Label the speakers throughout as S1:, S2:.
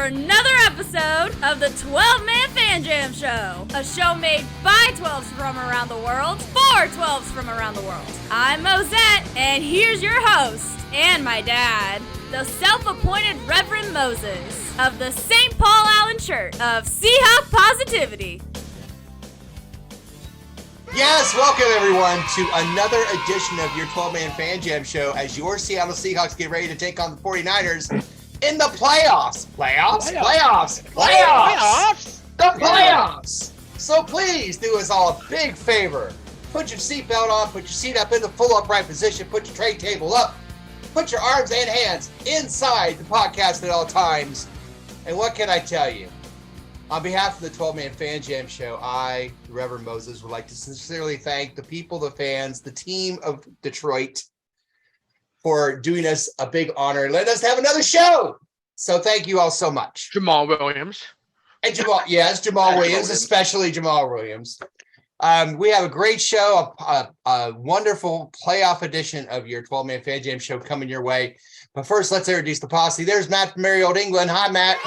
S1: for another episode of the 12-Man Fan Jam Show, a show made by 12s from around the world for 12s from around the world. I'm Mosette, and here's your host, and my dad, the self-appointed Reverend Moses of the St. Paul Allen Church of Seahawk Positivity.
S2: Yes, welcome everyone to another edition of your 12-Man Fan Jam Show as your Seattle Seahawks get ready to take on the 49ers in the playoffs. Playoffs. The playoffs. So please do us all a big favor. Put your seatbelt on, put your seat up in the full upright position, put your tray table up, put your arms and hands inside the podcast at all times. And what can I tell you? On behalf of the 12-Man Fan Jam Show, I, Reverend Moses, would like to sincerely thank the people, the fans, the team of Detroit for doing us a big honor and letting us have another show. So thank you all so much.
S3: Jamal Williams.
S2: And Jamal Williams, especially Jamal Williams. We have a great show, a wonderful playoff edition of your 12-Man Fan Jam Show coming your way. But first, let's introduce the posse. There's Matt from merry old England. Hi, Matt.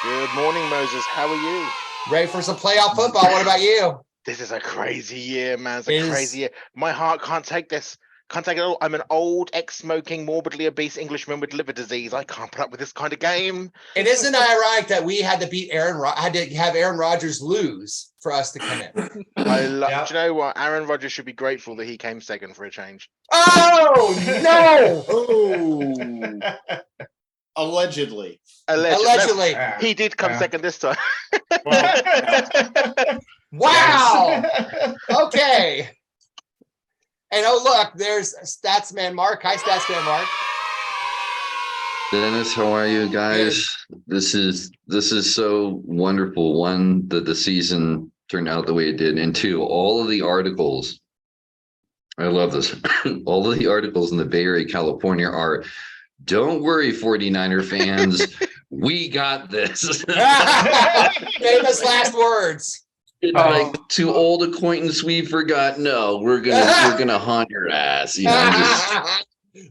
S4: Good morning, Moses. How are you?
S2: Ready for some playoff football. What about you?
S4: This is a crazy year, man. It's a crazy year. My heart can't take this. Can't take it all. I'm an old, ex-smoking, morbidly obese Englishman with liver disease. I can't put up with this kind of game.
S2: It isn't ironic that we had to beat had to have Aaron Rodgers lose for us to come in.
S4: Do you know what? Aaron Rodgers should be grateful that he came second for a change.
S2: Oh, no!
S5: Ooh. Allegedly.
S4: He did come second this time.
S2: Wow. Okay. And oh, look, there's Statsman Mark. Hi, Statsman Mark.
S6: Dennis, how are you guys? This is so wonderful. One, that the season turned out the way it did, and two, all of the articles. I love this. All of the articles in the Bay Area, California are, "Don't worry, 49er fans, we got this."
S2: Famous last words.
S6: Like, to old acquaintance we forgot. No, we're gonna haunt your ass. You know,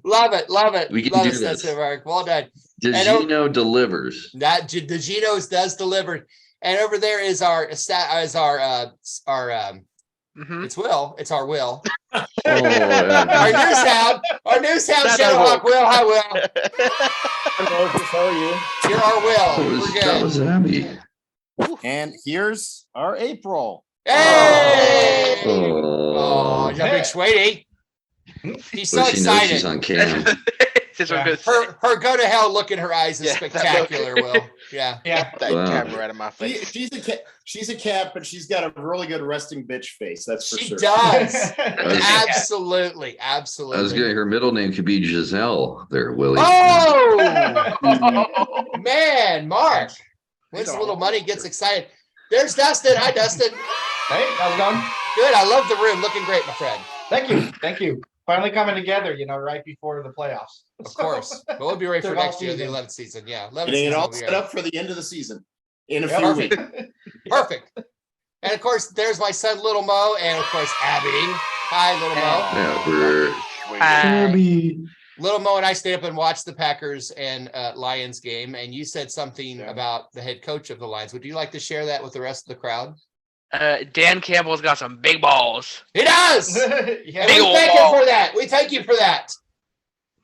S2: Love it.
S6: We can
S2: love
S6: do
S2: it,
S6: this.
S2: Mark. Well done.
S6: DeGino delivers.
S2: That DeGino's does deliver. And over there is our it's Will. It's our Will.
S6: Oh, yeah.
S2: Our new sound Shadowhawk. Will, hi Will.
S5: Hello, how are you?
S2: You're our Will. We're
S6: That
S2: good.
S6: was Abby.
S5: And here's our April.
S2: Hey!
S6: Oh,
S2: Oh, you're big sweetie. She's so
S6: well, she knows she's
S2: excited.
S6: on cam.
S2: Her go to hell look in her eyes is
S4: Yeah,
S2: spectacular, Will. Yeah.
S4: Get that
S6: Wow.
S4: camera out of my face.
S5: She's a cat, but she's got a really good resting bitch face. That's for
S2: She
S5: sure.
S2: does. Absolutely.
S6: I was getting her middle name could be Giselle there, Willie.
S2: Oh man, Mark. Once the little money gets excited. There's Dustin. Hi, Dustin.
S7: Hey, how's it going?
S2: Good. I love the room. Looking great, my friend.
S7: Thank you. Finally coming together, right before the playoffs.
S2: Of course. But we'll be ready for
S7: Took all
S2: next year, the
S7: season.
S2: 11th season. Yeah. 11th
S5: Getting
S2: season.
S5: it all
S2: we'll be
S5: set
S2: ready.
S5: up for the end of the season in a
S2: Yeah,
S5: few weeks.
S2: Perfect. And of course, there's my son, Little Mo, and of course, Abby. Hi, Little Mo.
S6: Yeah,
S2: Little Mo and I stayed up and watched the Packers and Lions game, and you said something about the head coach of the Lions. Would you like to share that with the rest of the crowd?
S3: Dan Campbell's got some big balls.
S2: He does!
S7: Yeah.
S2: And we thank him for that. We thank you for that.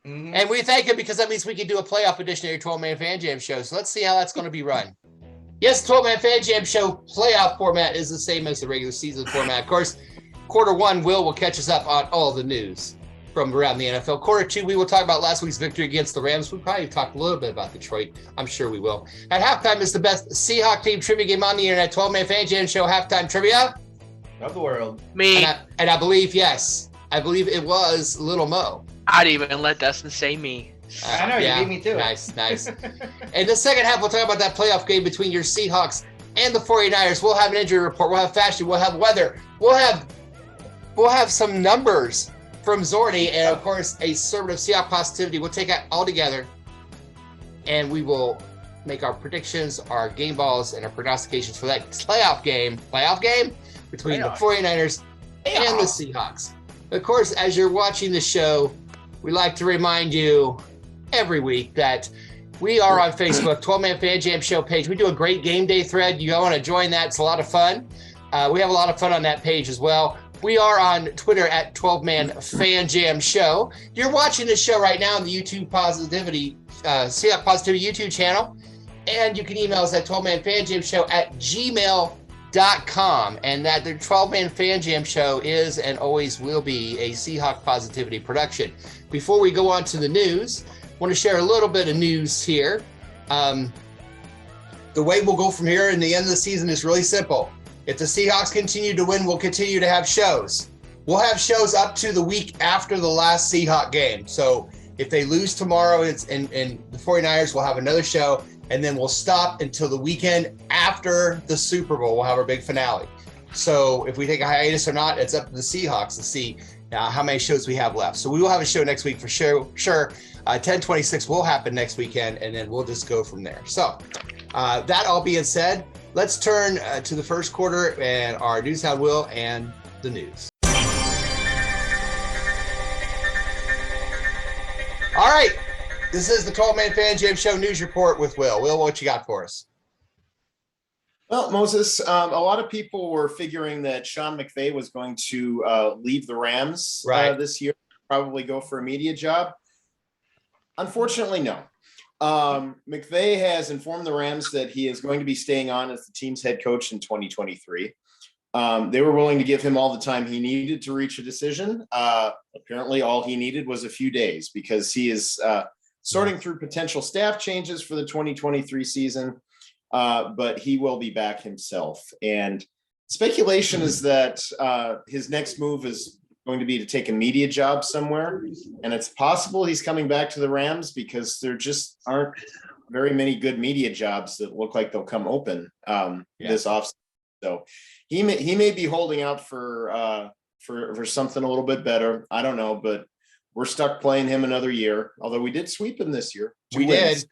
S7: Mhm.
S2: And we thank him because that means we can do a playoff edition of your 12-Man Fan Jam Show. So let's see how that's going to be run. Yes, 12-Man Fan Jam Show playoff format is the same as the regular season format. Of course, quarter one, will catch us up on all the news from around the NFL. Quarter two, we will talk about last week's victory against the Rams. We'll probably talk a little bit about Detroit. I'm sure we will. At halftime is the best Seahawk team trivia game on the internet. 12-Man Fan Jam Show halftime trivia.
S7: Of the world.
S3: Me,
S2: And I believe, yes, I believe it was Little Mo.
S3: I'd even let Dustin say me.
S7: I know, you beat me to it.
S2: Nice. In the second half, we'll talk about that playoff game between your Seahawks and the 49ers. We'll have an injury report. We'll have fashion. We'll have weather. We'll have some numbers from Zordy, and of course, a servant of Seahawk Positivity. We'll take it all together, and we will make our predictions, our game balls, and our prognostications for that playoff game between the 49ers and the Seahawks. Of course, as you're watching the show, we like to remind you every week that We are on Facebook, 12-Man Fan Jam Show page. We do a great game day thread. You want to join that. It's a lot of fun. We have a lot of fun on that page as well. We are on Twitter at 12-Man Fan Jam Show. You're watching this show right now on the YouTube Positivity, Seahawk Positivity YouTube channel. And you can email us at 12manfanjamshow@gmail.com. And that the 12-Man Fan Jam Show is and always will be a Seahawk Positivity production. Before we go on to the news, I want to share a little bit of news here. The way we'll go from here in the end of the season is really simple. If the Seahawks continue to win, we'll continue to have shows. We'll have shows up to the week after the last Seahawk game. So if they lose tomorrow and the 49ers, will have another show. And then we'll stop until the weekend after the Super Bowl. We'll have our big finale. So if we take a hiatus or not, it's up to the Seahawks to see how many shows we have left. So we will have a show next week for sure. 10/26 will happen next weekend, and then we'll just go from there. So that all being said, let's turn to the first quarter and our news on Will and the news. All right. This is the 12-Man Fan Jam Show News Report with Will. Will, what you got for us?
S5: Well, Moses, a lot of people were figuring that Sean McVay was going to leave the Rams this year, probably go for a media job. Unfortunately, no. McVay has informed the Rams that he is going to be staying on as the team's head coach in 2023. They were willing to give him all the time he needed to reach a decision. Apparently, all he needed was a few days because he is sorting through potential staff changes for the 2023 season. But he will be back himself. And speculation is that his next move is going to be to take a media job somewhere. And it's possible he's coming back to the Rams because there just aren't very many good media jobs that look like they'll come open this offseason. So he may be holding out for something a little bit better. I don't know, but we're stuck playing him another year. Although we did sweep him this year.
S2: We did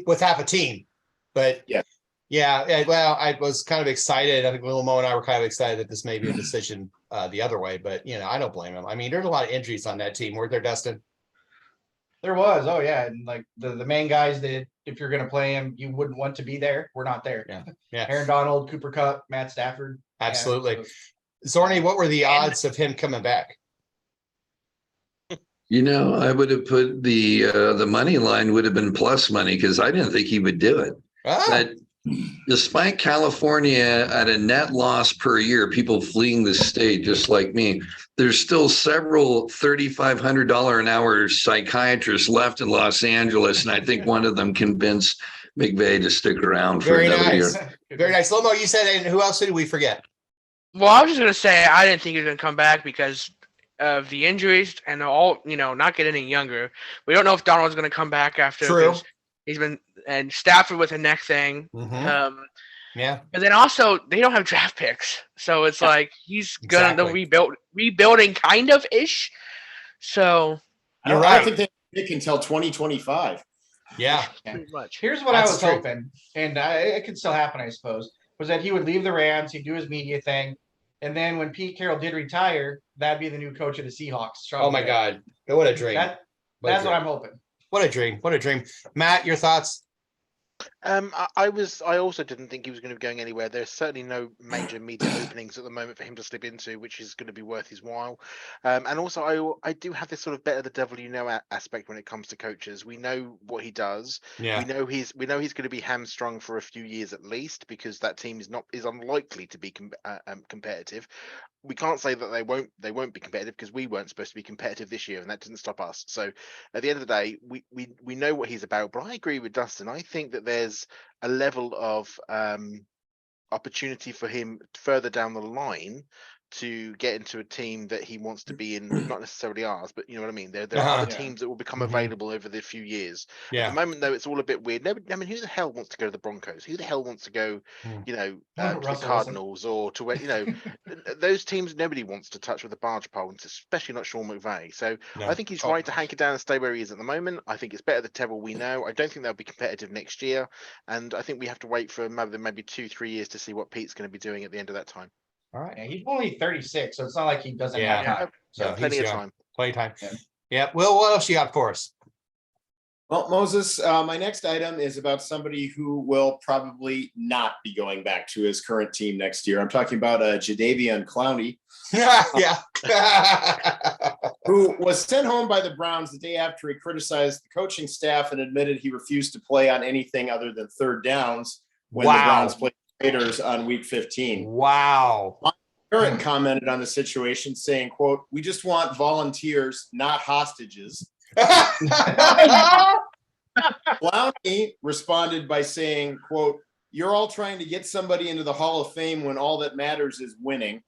S2: with half a team. But well, I was kind of excited. I think Lil Mo and I were kind of excited that this may be a decision the other way. But I don't blame him. I mean, there's a lot of injuries on that team. Weren't there, Dustin?
S7: There was. Oh yeah, and like the main guys that if you're going to play him, you wouldn't want to be there. We're not there.
S2: Yeah.
S7: Aaron Donald, Cooper Kupp, Matt Stafford.
S2: Absolutely.
S7: Yeah,
S2: Zorni, what were the odds of him coming back?
S6: I would have put the money line would have been plus money because I didn't think he would do it. But despite California at a net loss per year, people fleeing the state just like me, there's still several $3,500 an hour psychiatrists left in Los Angeles, and I think one of them convinced McVay to stick around for another year.
S2: Very nice. Lomo, you said, and who else did we forget?
S3: Well, I was just going to say I didn't think he was going to come back because of the injuries and all, not getting any younger. We don't know if Donald's going to come back after.
S2: True.
S3: He's been, and Stafford with a neck thing.
S2: Mm-hmm.
S3: But then also they don't have draft picks, so it's like he's gonna rebuilding kind of ish. So
S5: you're right. I think they pick until 2025.
S2: Yeah,
S3: pretty much.
S7: Here's what I was hoping, and it could still happen, I suppose, was that he would leave the Rams, he'd do his media thing, and then when Pete Carroll did retire, that'd be the new coach of the Seahawks.
S2: Oh my God, what a dream!
S7: That's what I'm hoping.
S2: What a dream! What a dream! Matt, your thoughts?
S4: I also didn't think he was going to be going anywhere. There's certainly no major media openings at the moment for him to slip into, which is going to be worth his while. And also, I do have this sort of better the devil you know aspect when it comes to coaches. We know what he does.
S2: Yeah.
S4: We know he's going to be hamstrung for a few years at least because that team is unlikely to be competitive. We can't say that they won't be competitive because we weren't supposed to be competitive this year, and that didn't stop us. So at the end of the day, we know what he's about. But I agree with Dustin. I think that there's a level of opportunity for him further down the line to get into a team that he wants to be in, not necessarily ours, but you know what I mean? There are other teams that will become available over the few years.
S2: Yeah.
S4: At the moment, though, it's all a bit weird. Who the hell wants to go to the Broncos? Who the hell wants to go, to the Cardinals or to where, those teams nobody wants to touch with a barge pole, especially not Sean McVay. So I think he's right to hanker down and stay where he is at the moment. I think it's better the devil we know. I don't think they'll be competitive next year. And I think we have to wait for maybe 2-3 years to see what Pete's going to be doing at the end of that time.
S7: All right. And he's only 36, so it's not like he doesn't have time.
S4: So plenty of time.
S2: Plenty of time. Yeah. Will, what else you got for us?
S5: Well, Moses, my next item is about somebody who will probably not be going back to his current team next year. I'm talking about Jadeveon Clowney.
S2: Yeah.
S5: Who was sent home by the Browns the day after he criticized the coaching staff and admitted he refused to play on anything other than third downs when the Browns played the Raiders on week 15.
S2: Wow.
S5: Garrett commented on the situation saying, quote, "We just want volunteers, not hostages." Clowney responded by saying, quote, "You're all trying to get somebody into the Hall of Fame when all that matters is winning.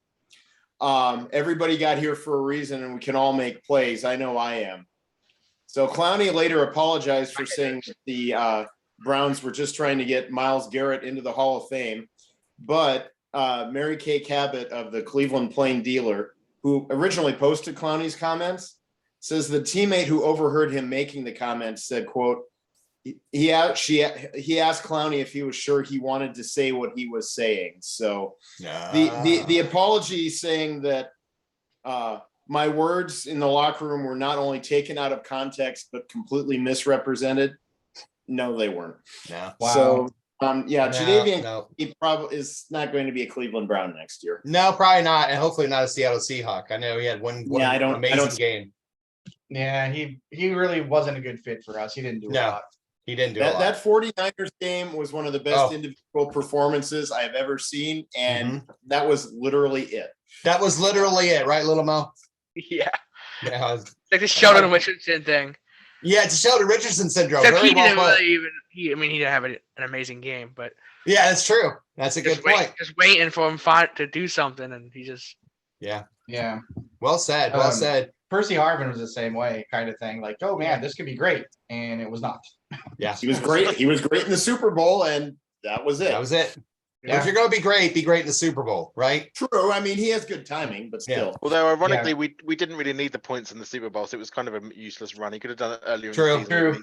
S5: Everybody got here for a reason and we can all make plays. I know I am." So Clowney later apologized for saying that the Browns were just trying to get Myles Garrett into the Hall of Fame. But Mary Kay Cabot of the Cleveland Plain Dealer, who originally posted Clowney's comments, says the teammate who overheard him making the comments said, quote, he asked Clowney if he was sure he wanted to say what he was saying. So the apology saying that my words in the locker room were not only taken out of context, but completely misrepresented. No, they weren't.
S2: No.
S5: Wow. So Jadeveon he probably is not going to be a Cleveland Brown next year.
S2: No, probably not. And hopefully not a Seattle Seahawk. I know he had one amazing game.
S7: Yeah, he really wasn't a good fit for us. He didn't do a lot.
S2: He didn't do a lot.
S5: That 49ers game was one of the best individual performances I have ever seen. And that was literally it.
S2: That was literally it, right, Little Mo?
S3: Yeah.
S2: Yeah.
S3: Like the Sheldon Richardson thing.
S2: Yeah, it's a Sheldon Richardson syndrome.
S3: Except he didn't really he didn't have an amazing game, but
S2: yeah, that's true. That's a good point.
S3: Just waiting for him to do something, and he just
S7: yeah.
S2: Well said. Well said.
S7: Percy Harvin was the same way, kind of thing. Like, oh man, this could be great, and it was not.
S5: Yeah, he was great. He was great in the Super Bowl, and that was it.
S2: That was it. Yeah. If you're going to be great in the Super Bowl, right?
S5: True. I mean, he has good timing, but still.
S4: Yeah. Although, ironically, we didn't really need the points in the Super Bowl, so it was kind of a useless run. He could have done it earlier.
S2: True.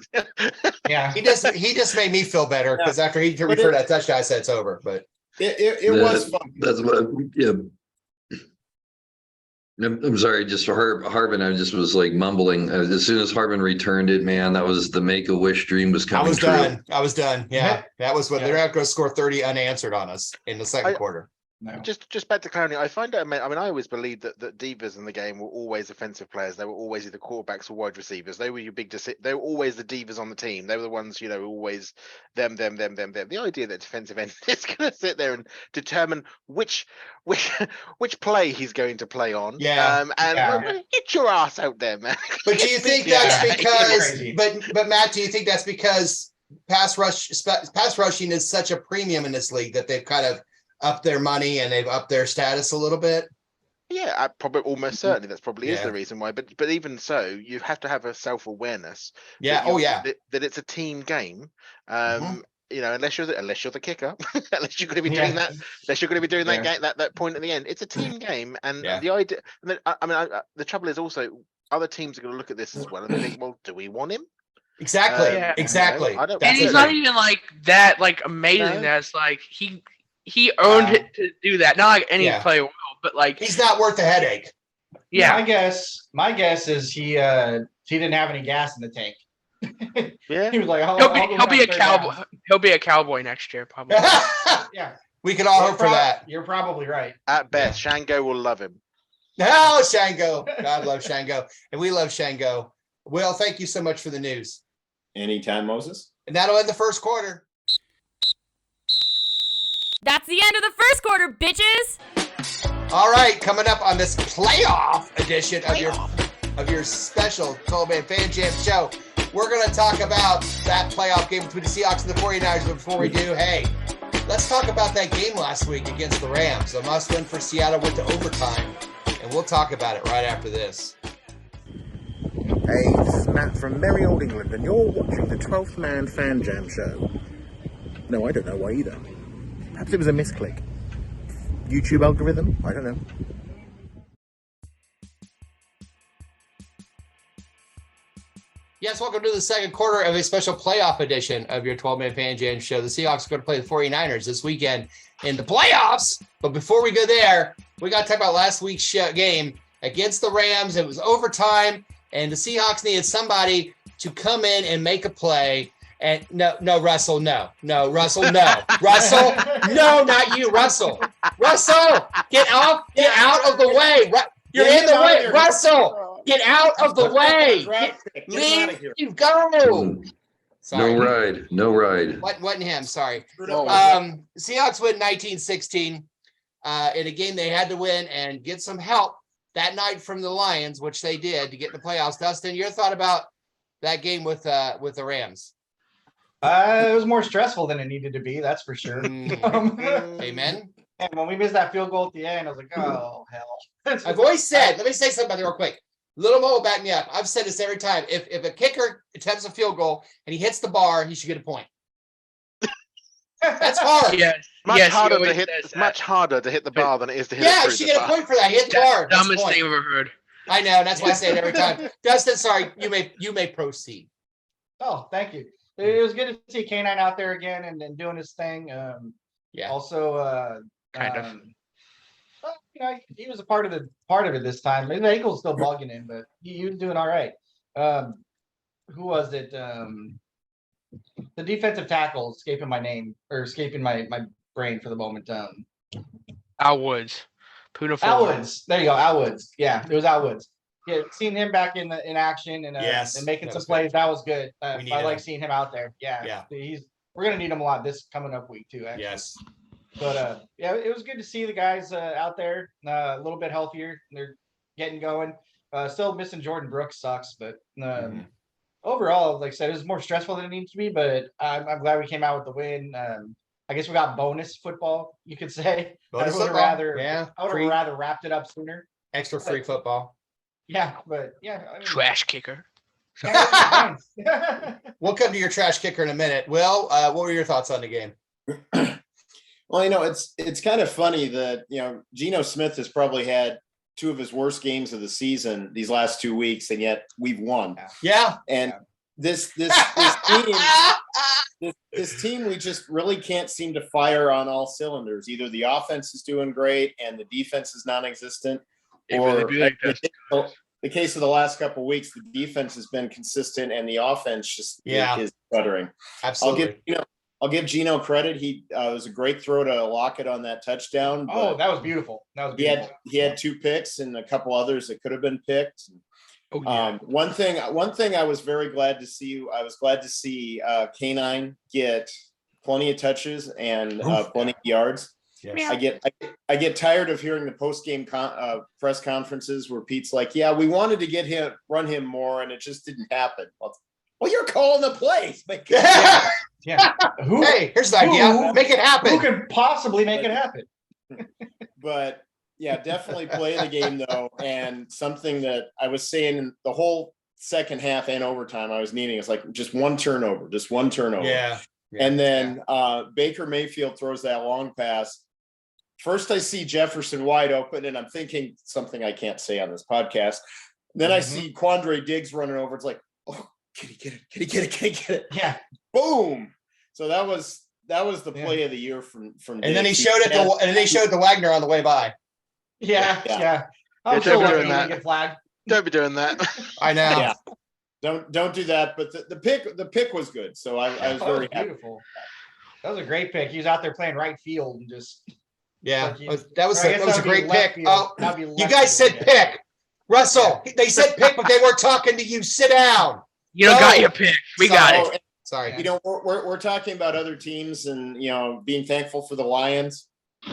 S7: Yeah.
S2: He just made me feel better because after he returned that touchdown, I said it's over. But
S5: it was fun.
S6: That's what. Yeah. I'm sorry, just for Harbin, I just was like mumbling. As soon as Harbin returned it, man, that was the Make-A-Wish dream was coming true.
S2: I was done. Yeah, that was what they're going to score 30 unanswered on us in the second quarter.
S4: No. Just back to Clowney, I find it. I mean, I always believed that divas in the game were always offensive players. They were always either quarterbacks or wide receivers. They were your big. They were always the divas on the team. They were the ones, always them. The idea that defensive end is going to sit there and determine which play he's going to play on. Get your ass out there, man.
S2: But do you think that's because? But Matt, do you think that's because pass rushing is such a premium in this league that they've kind of up their money and they've upped their status a little bit?
S4: Yeah, I probably almost certainly that's probably is the reason why. But even so, you have to have a self-awareness.
S2: Yeah.
S4: That it's a team game. Unless you're the kicker, unless you're going to be doing that, unless you're going to be doing that game, that point at the end, it's a team game. And the idea, the trouble is also other teams are going to look at this as well and they think, well, do we want him?
S2: Exactly. Exactly.
S3: And he's not even like that, like amazing. That's like he earned it to do that. Not like any player will, but like
S2: he's not worth the headache.
S7: Yeah. My guess is he didn't have any gas in the tank.
S4: Yeah.
S7: He was like,
S3: he'll be a cowboy. He'll be a cowboy next year, probably.
S7: Yeah.
S2: We can all hope for that.
S7: You're probably right.
S4: At best, Shango will love him.
S2: Oh, Shango. God loves Shango. And we love Shango. Will, thank you so much for the news.
S5: Anytime, Moses.
S2: And that'll end the first quarter.
S1: That's the end of the first quarter, bitches.
S2: All right, coming up on this playoff edition of your special 12-man Fan Jam show, we're going to talk about that playoff game between the Seahawks and the 49ers. But before we do, hey, let's talk about that game last week against the Rams. A must-win for Seattle, went to overtime, and we'll talk about it right after this.
S8: Hey, this is Matt from merry old England, and you're watching the 12th Man Fan Jam show. No, I don't know why either. Perhaps it was a misclick. YouTube algorithm? I don't know.
S2: Yes, welcome to the second quarter of a special playoff edition of your 12-man Fan Jam show. The Seahawks are going to play the 49ers this weekend in the playoffs. But before we go there, we got to talk about last week's game against the Rams. It was overtime, and the Seahawks needed somebody to come in and make a play. And no, Russell, no, Russell, no, not you, Russell, get out of the way. You're in the way, Russell. Get out of the way. Leave. Go. Sorry.
S6: No ride.
S2: Wasn't him. Sorry. Seahawks win 19-16 in a game they had to win and get some help that night from the Lions, which they did to get in the playoffs. Dustin, your thought about that game with the Rams?
S7: It was more stressful than it needed to be. That's for sure.
S2: Amen.
S7: And when we missed that field goal at the end, I was like, oh, hell.
S2: I've always said, let me say something about it real quick. Little Mo will back me up. I've said this every time. If a kicker attempts a field goal and he hits the bar, he should get a point. That's hard.
S4: Much harder to hit the bar than it is to hit it through
S2: you should get a point for that. Hit the bar.
S3: Dumbest thing I've ever heard.
S2: I know. That's why I say it every time. Dustin, sorry. You may proceed.
S7: Oh, thank you. It was good to see K9 out there again and doing his thing. Also,
S3: kind of.
S7: He was a part of it this time. The ankle's still bugging him, but he was doing all right. Who was it? The defensive tackle, escaping my name or escaping my brain for the moment.
S3: Al Woods.
S7: Al Woods. There you go. Al Woods. Yeah, it was Al Woods. Yeah, seeing him back in action and making some plays, that was good. I like seeing him out there. Yeah. We're gonna need him a lot this coming up week too. Actually.
S2: Yes.
S7: But it was good to see the guys out there a little bit healthier. They're getting going. Still missing Jordan Brooks sucks, but overall, like I said, it was more stressful than it needs to be. But I'm glad we came out with the win. I guess we got bonus football, you could say. I would have rather wrapped it up sooner.
S2: Extra free football.
S7: Yeah, but yeah.
S3: Trash kicker.
S2: We'll come to your trash kicker in a minute. Will, what were your thoughts on the game?
S5: Well, it's kind of funny that, Geno Smith has probably had two of his worst games of the season these last 2 weeks, and yet we've won.
S2: Yeah.
S5: And this team, we just really can't seem to fire on all cylinders. Either the offense is doing great and the defense is non-existent, or the case of the last couple of weeks, the defense has been consistent and the offense just is stuttering.
S2: Absolutely.
S5: I'll give Geno credit. He was a great throw to Lockett on that touchdown.
S7: Oh, that was beautiful.
S5: He had 2 picks and a couple others that could have been picked.
S3: Oh, yeah.
S5: One thing I was very glad to see. I was glad to see K9 get plenty of touches and plenty of yards. Yes. I get tired of hearing the post-game press conferences where Pete's like, "Yeah, we wanted to run him more, and it just didn't happen." Well, you're calling the plays.
S7: Yeah.
S2: Hey, here's the idea. Make it happen.
S7: Who can possibly make it happen?
S5: But yeah, definitely play the game though. And something that I was saying in the whole second half and overtime, I was needing is like just one turnover.
S2: Yeah.
S5: And then Baker Mayfield throws that long pass. First, I see Jefferson wide open, and I'm thinking something I can't say on this podcast. Then I see Quandre Diggs running over. It's like, oh, can he get it? Can he get it?
S7: Yeah.
S5: Boom. So that was the play of the year from.
S2: And then he showed it. And they showed the Wagner on the way by.
S7: Yeah. I'm so lucky he didn't get flagged.
S4: Don't be doing that.
S2: I know.
S5: Yeah. Don't do that. But the pick was good. So I was very happy.
S7: Beautiful. That was a great pick. He was out there playing right field and just.
S2: Yeah, that was a great pick. Oh, you guys said pick. Russell, they said pick, but they weren't talking to you. Sit down.
S3: You don't got your pick. We got it.
S2: Sorry.
S5: We're talking about other teams and, being thankful for the Lions.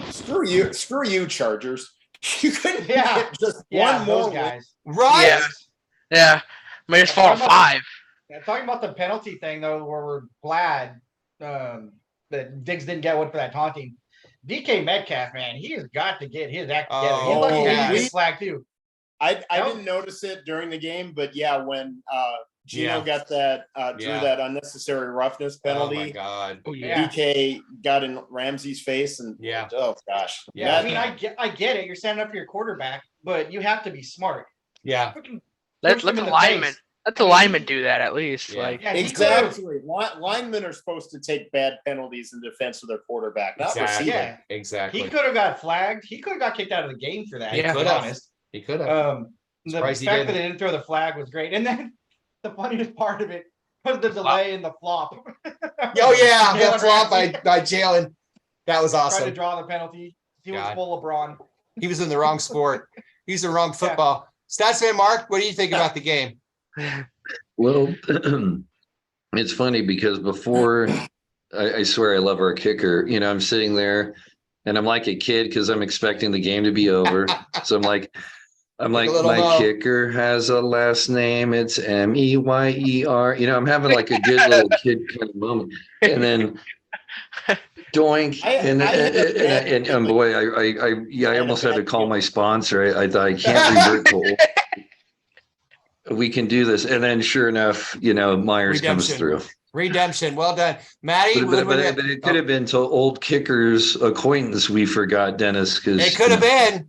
S5: Screw you, Chargers. You couldn't get just one more
S7: guys.
S2: Right?
S3: Yeah. May just fall 5.
S7: Talking about the penalty thing, though, where we're glad that Diggs didn't get one for that taunting. DK Metcalf, man, he has got to get his act together. He's lucky he didn't get flagged too.
S5: I didn't notice it during the game, but when Geno got that drew that unnecessary roughness penalty.
S2: Oh my God!
S5: DK got in Ramsey's face, and oh gosh.
S7: Yeah, I mean, I get it. You're standing up for your quarterback, but you have to be smart.
S2: Yeah.
S3: Let the linemen do that at least.
S2: Yeah.
S5: Exactly. Linemen are supposed to take bad penalties in defense of their quarterback, not receiver.
S2: Exactly.
S7: He could have got flagged. He could have got kicked out of the game for that.
S2: He could have.
S7: The fact that they didn't throw the flag was great. And then the funniest part of it was the delay and the flop.
S2: Oh yeah,
S7: Jalen
S2: the flop
S7: Ramsey
S2: by Jalen. That was
S7: tried
S2: awesome.
S7: to draw the penalty. He was
S2: God.
S7: full of brawn.
S2: He was in the wrong sport. He's the wrong football. Statsman Mark, what do you think about the game?
S6: Well, it's funny because before, I swear I love our kicker. You know, I'm sitting there and I'm like a kid because I'm expecting the game to be over. So I'm like, my kicker has a last name. It's Meyer. You know, I'm having like a good little kid kind of moment. And then doink. And boy, I almost had to call my sponsor. I thought I can't revert to old. We can do this. And then sure enough, you know, Myers comes through.
S2: Redemption. Well done. Maddie.
S6: But it could have been to old kicker's acquaintance we forgot, Dennis.
S2: It could have been.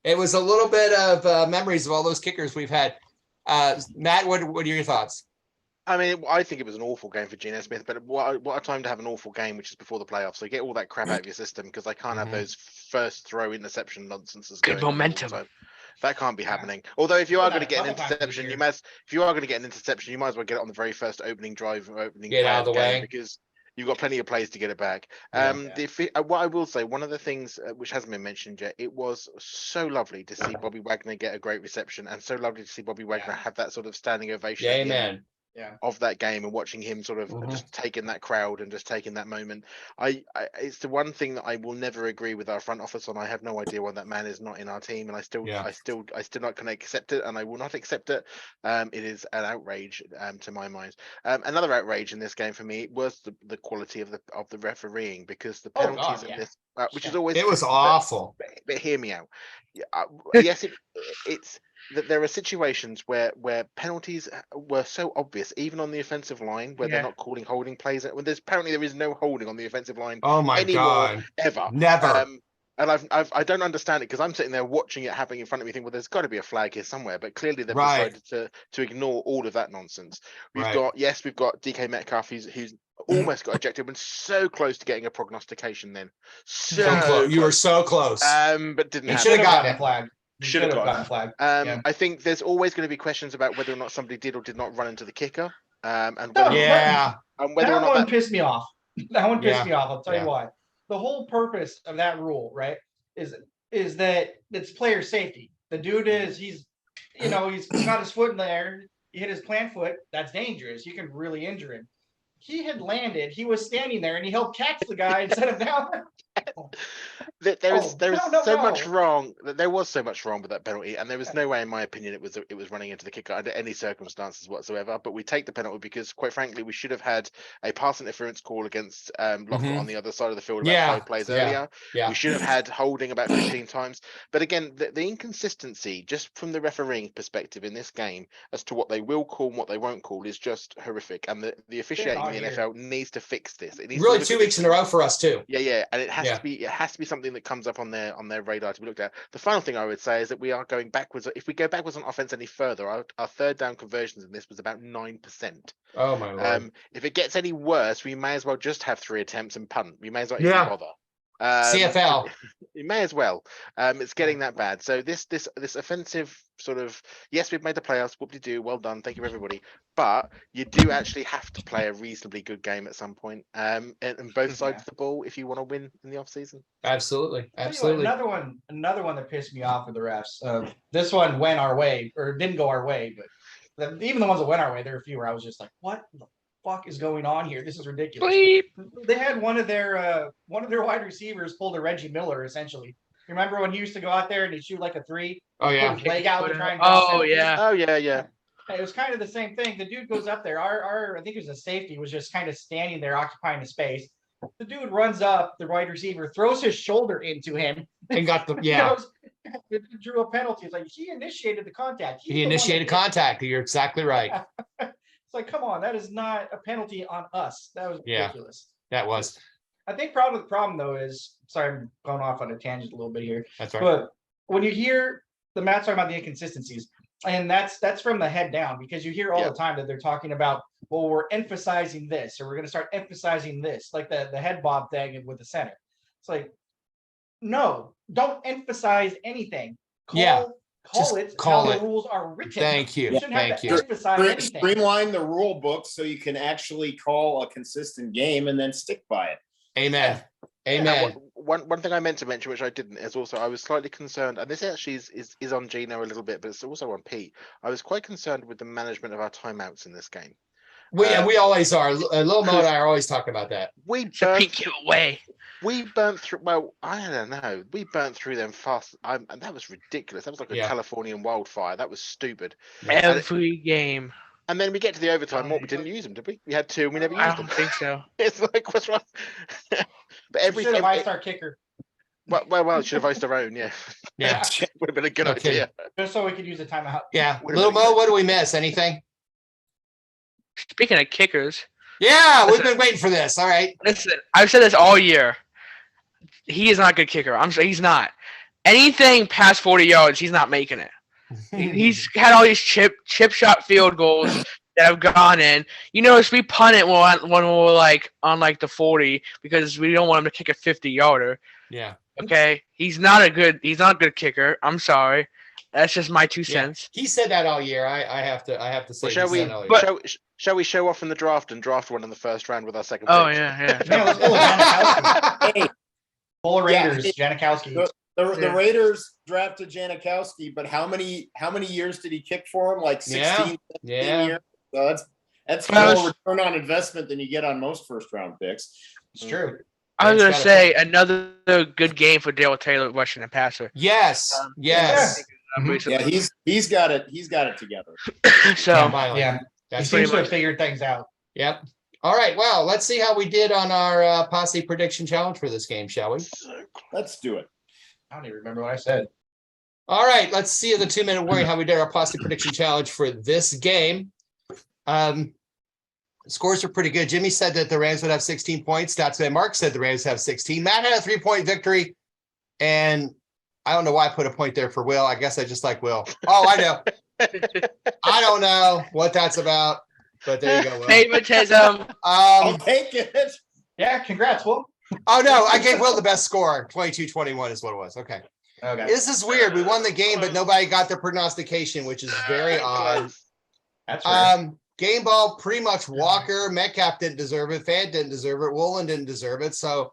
S2: It was a little bit of memories of all those kickers we've had. Matt, what are your thoughts?
S4: I mean, I think it was an awful game for Geno Smith, but what a time to have an awful game, which is before the playoffs. So get all that crap out of your system because I can't have those first throw interception nonsenses.
S3: Good momentum.
S4: That can't be happening. Although if you are going to get an interception, you might as well get it on the very first opening drive or opening
S2: get out of the way
S4: because you've got plenty of plays to get it back. What I will say, one of the things which hasn't been mentioned yet, it was so lovely to see Bobby Wagner get a great reception, and so lovely to see Bobby Wagner have that sort of standing ovation.
S2: Amen.
S4: Of that game and watching him sort of just taking that crowd and just taking that moment. It's the one thing that I will never agree with our front office on. I have no idea why that man is not in our team, and I still not can accept it, and I will not accept it. It is an outrage to my mind. Another outrage in this game for me was the quality of the refereeing, because the penalties in this, which is always,
S2: it was awful.
S4: But hear me out. Yes, it's that there are situations where penalties were so obvious, even on the offensive line, where they're not calling holding plays. When there is no holding on the offensive line.
S2: Oh my God!
S4: Ever,
S2: never.
S4: And I don't understand it because I'm sitting there watching it happening in front of me, thinking, well, there's got to be a flag here somewhere. But clearly they've decided to ignore all of that nonsense. We've got DK Metcalf, who's almost got ejected, been so close to getting a prognostication. Then so close.
S2: You were so close.
S4: But didn't.
S7: He should have gotten a flag.
S4: Should have gotten a flag. I think there's always going to be questions about whether or not somebody did or did not run into the kicker. And whether
S7: that one pissed me off. That one pissed me off. I'll tell you why. The whole purpose of that rule, right, is that it's player safety. The dude he's got his foot in the air. He hit his plant foot. That's dangerous. You can really injure him. He had landed. He was standing there, and he helped catch the guy and set him down.
S4: There was so much wrong. There was so much wrong with that penalty, and there was no way, in my opinion, it was running into the kicker under any circumstances whatsoever. But we take the penalty because, quite frankly, we should have had a pass interference call against Lockett on the other side of the field about 5 plays earlier. We should have had holding about 15 times. But again, the inconsistency, just from the refereeing perspective in this game, as to what they will call and what they won't call, is just horrific. And the officiating in the NFL needs to fix this. It needs
S2: really 2 weeks in a row for us too.
S4: Yeah, and it has to be something that comes up on their radar to be looked at. The final thing I would say is that we are going backwards. If we go backwards on offense any further, our third down conversions in this was about 9%.
S2: Oh my Lord.
S4: If it gets any worse, we may as well just have 3 attempts and punt. We may as well even bother.
S2: CFL.
S4: You may as well. It's getting that bad. So this offensive sort of, yes, we've made the playoffs. Whoop-de-doo, well done. Thank you, everybody. But you do actually have to play a reasonably good game at some point. And both sides of the ball if you want to win in the off season.
S2: Absolutely.
S7: Another one that pissed me off with the refs. This one went our way, or didn't go our way, but even the ones that went our way, there were a few where I was just like, what the fuck is going on here? This is ridiculous. Bleep. They had one of their wide receivers pulled a Reggie Miller, essentially. You remember when he used to go out there and he'd shoot like a 3?
S2: Oh yeah.
S7: Put his leg out to try and
S4: Oh yeah.
S7: It was kind of the same thing. The dude goes up there. Our I think it was a safety, was just kind of standing there occupying the space. The dude runs up, the wide receiver throws his shoulder into him
S2: and got the
S7: drew a penalty. It's like he initiated the contact.
S2: He initiated contact. You're exactly right.
S7: It's like, come on, that is not a penalty on us. That was ridiculous.
S2: That was.
S7: I think part of the problem though is, sorry, I'm going off on a tangent a little bit here.
S2: That's right.
S7: But when you hear the Matt talking about the inconsistencies, and that's from the head down, because you hear all the time that they're talking about, well, we're emphasizing this, or we're going to start emphasizing this, like the head bob thing with the center. It's like, no, don't emphasize anything. call it
S2: call
S7: how
S2: it.
S7: the rules are written.
S2: Thank you.
S7: You shouldn't have to
S2: Thank you.
S7: emphasize anything.
S5: Streamline the rule book so you can actually call a consistent game and then stick by it.
S2: Amen. Amen.
S4: One thing I meant to mention, which I didn't, is also I was slightly concerned, and this actually is on Gino a little bit, but it's also on Pete. I was quite concerned with the management of our timeouts in this game.
S2: We always are. Lil Mo and I are always talking about that.
S3: It's a pink giveaway.
S4: We burnt through. Well, I don't know. We burnt through them fast. And that was ridiculous. That was like a Californian wildfire. That was stupid.
S3: Every game.
S4: And then we get to the overtime. We didn't use them, did we? We had 2 and we never used them.
S3: I don't think so.
S4: It's like, what's wrong? But every
S7: should have iced our kicker.
S4: Well, should have iced our own. Yeah.
S2: Yeah.
S4: Would have been a good idea.
S7: Just so we could use a timeout.
S2: Yeah. Lil Mo, what do we miss? Anything?
S3: Speaking of kickers.
S2: Yeah, we've been waiting for this. All right.
S3: Listen, I've said this all year. He is not a good kicker. I'm sorry, he's not. Anything past 40 yards, he's not making it. He's had all these chip shot field goals that have gone in. You notice we punt it when we're like on like the 40 because we don't want him to kick a 50-yarder.
S2: Yeah.
S3: Okay. He's not a good kicker. I'm sorry. That's just my 2 cents.
S2: He said that all year. I have to say.
S4: Well, shall we show off in the draft and draft one in the first round with our second?
S3: Oh
S4: pick?
S3: yeah.
S7: Yeah, let's go with Janikowski. Hey, full Raiders,
S5: Yeah.
S7: Janikowski.
S5: The Raiders drafted Janikowski, but how many years did he kick for him? Like 16, 17 years. So that's more return on investment than you get on most first round picks.
S7: It's true.
S3: I was gonna say another good game for Dale Taylor rushing the passer.
S2: Yes. Yes.
S5: Yeah, he's got it together.
S3: So
S7: yeah. He seems to have figured things out.
S2: Yep. All right. Well, let's see how we did on our posse prediction challenge for this game, shall we?
S5: Let's do it.
S7: I don't even remember what I said.
S2: All right. Let's see the 2-minute warning how we did our posse prediction challenge for this game. Scores are pretty good. Jimmy said that the Rams would have 16 points. Statsman Mark said the Rams have 16. Matt had a 3-point victory, and I don't know why I put a point there for Will. I guess I just like Will. Oh, I know. I don't know what that's about, but there you go, Will.
S3: Favoritism.
S5: I'll take it.
S7: Yeah, congrats, Will.
S2: Oh, no, I gave Will the best score. 22-21 is what it was. Okay. This is weird. We won the game, but nobody got the prognostication, which is very odd.
S7: That's right.
S2: Game ball, pretty much Walker. Metcalf didn't deserve it. Fan didn't deserve it. Woolen didn't deserve it. So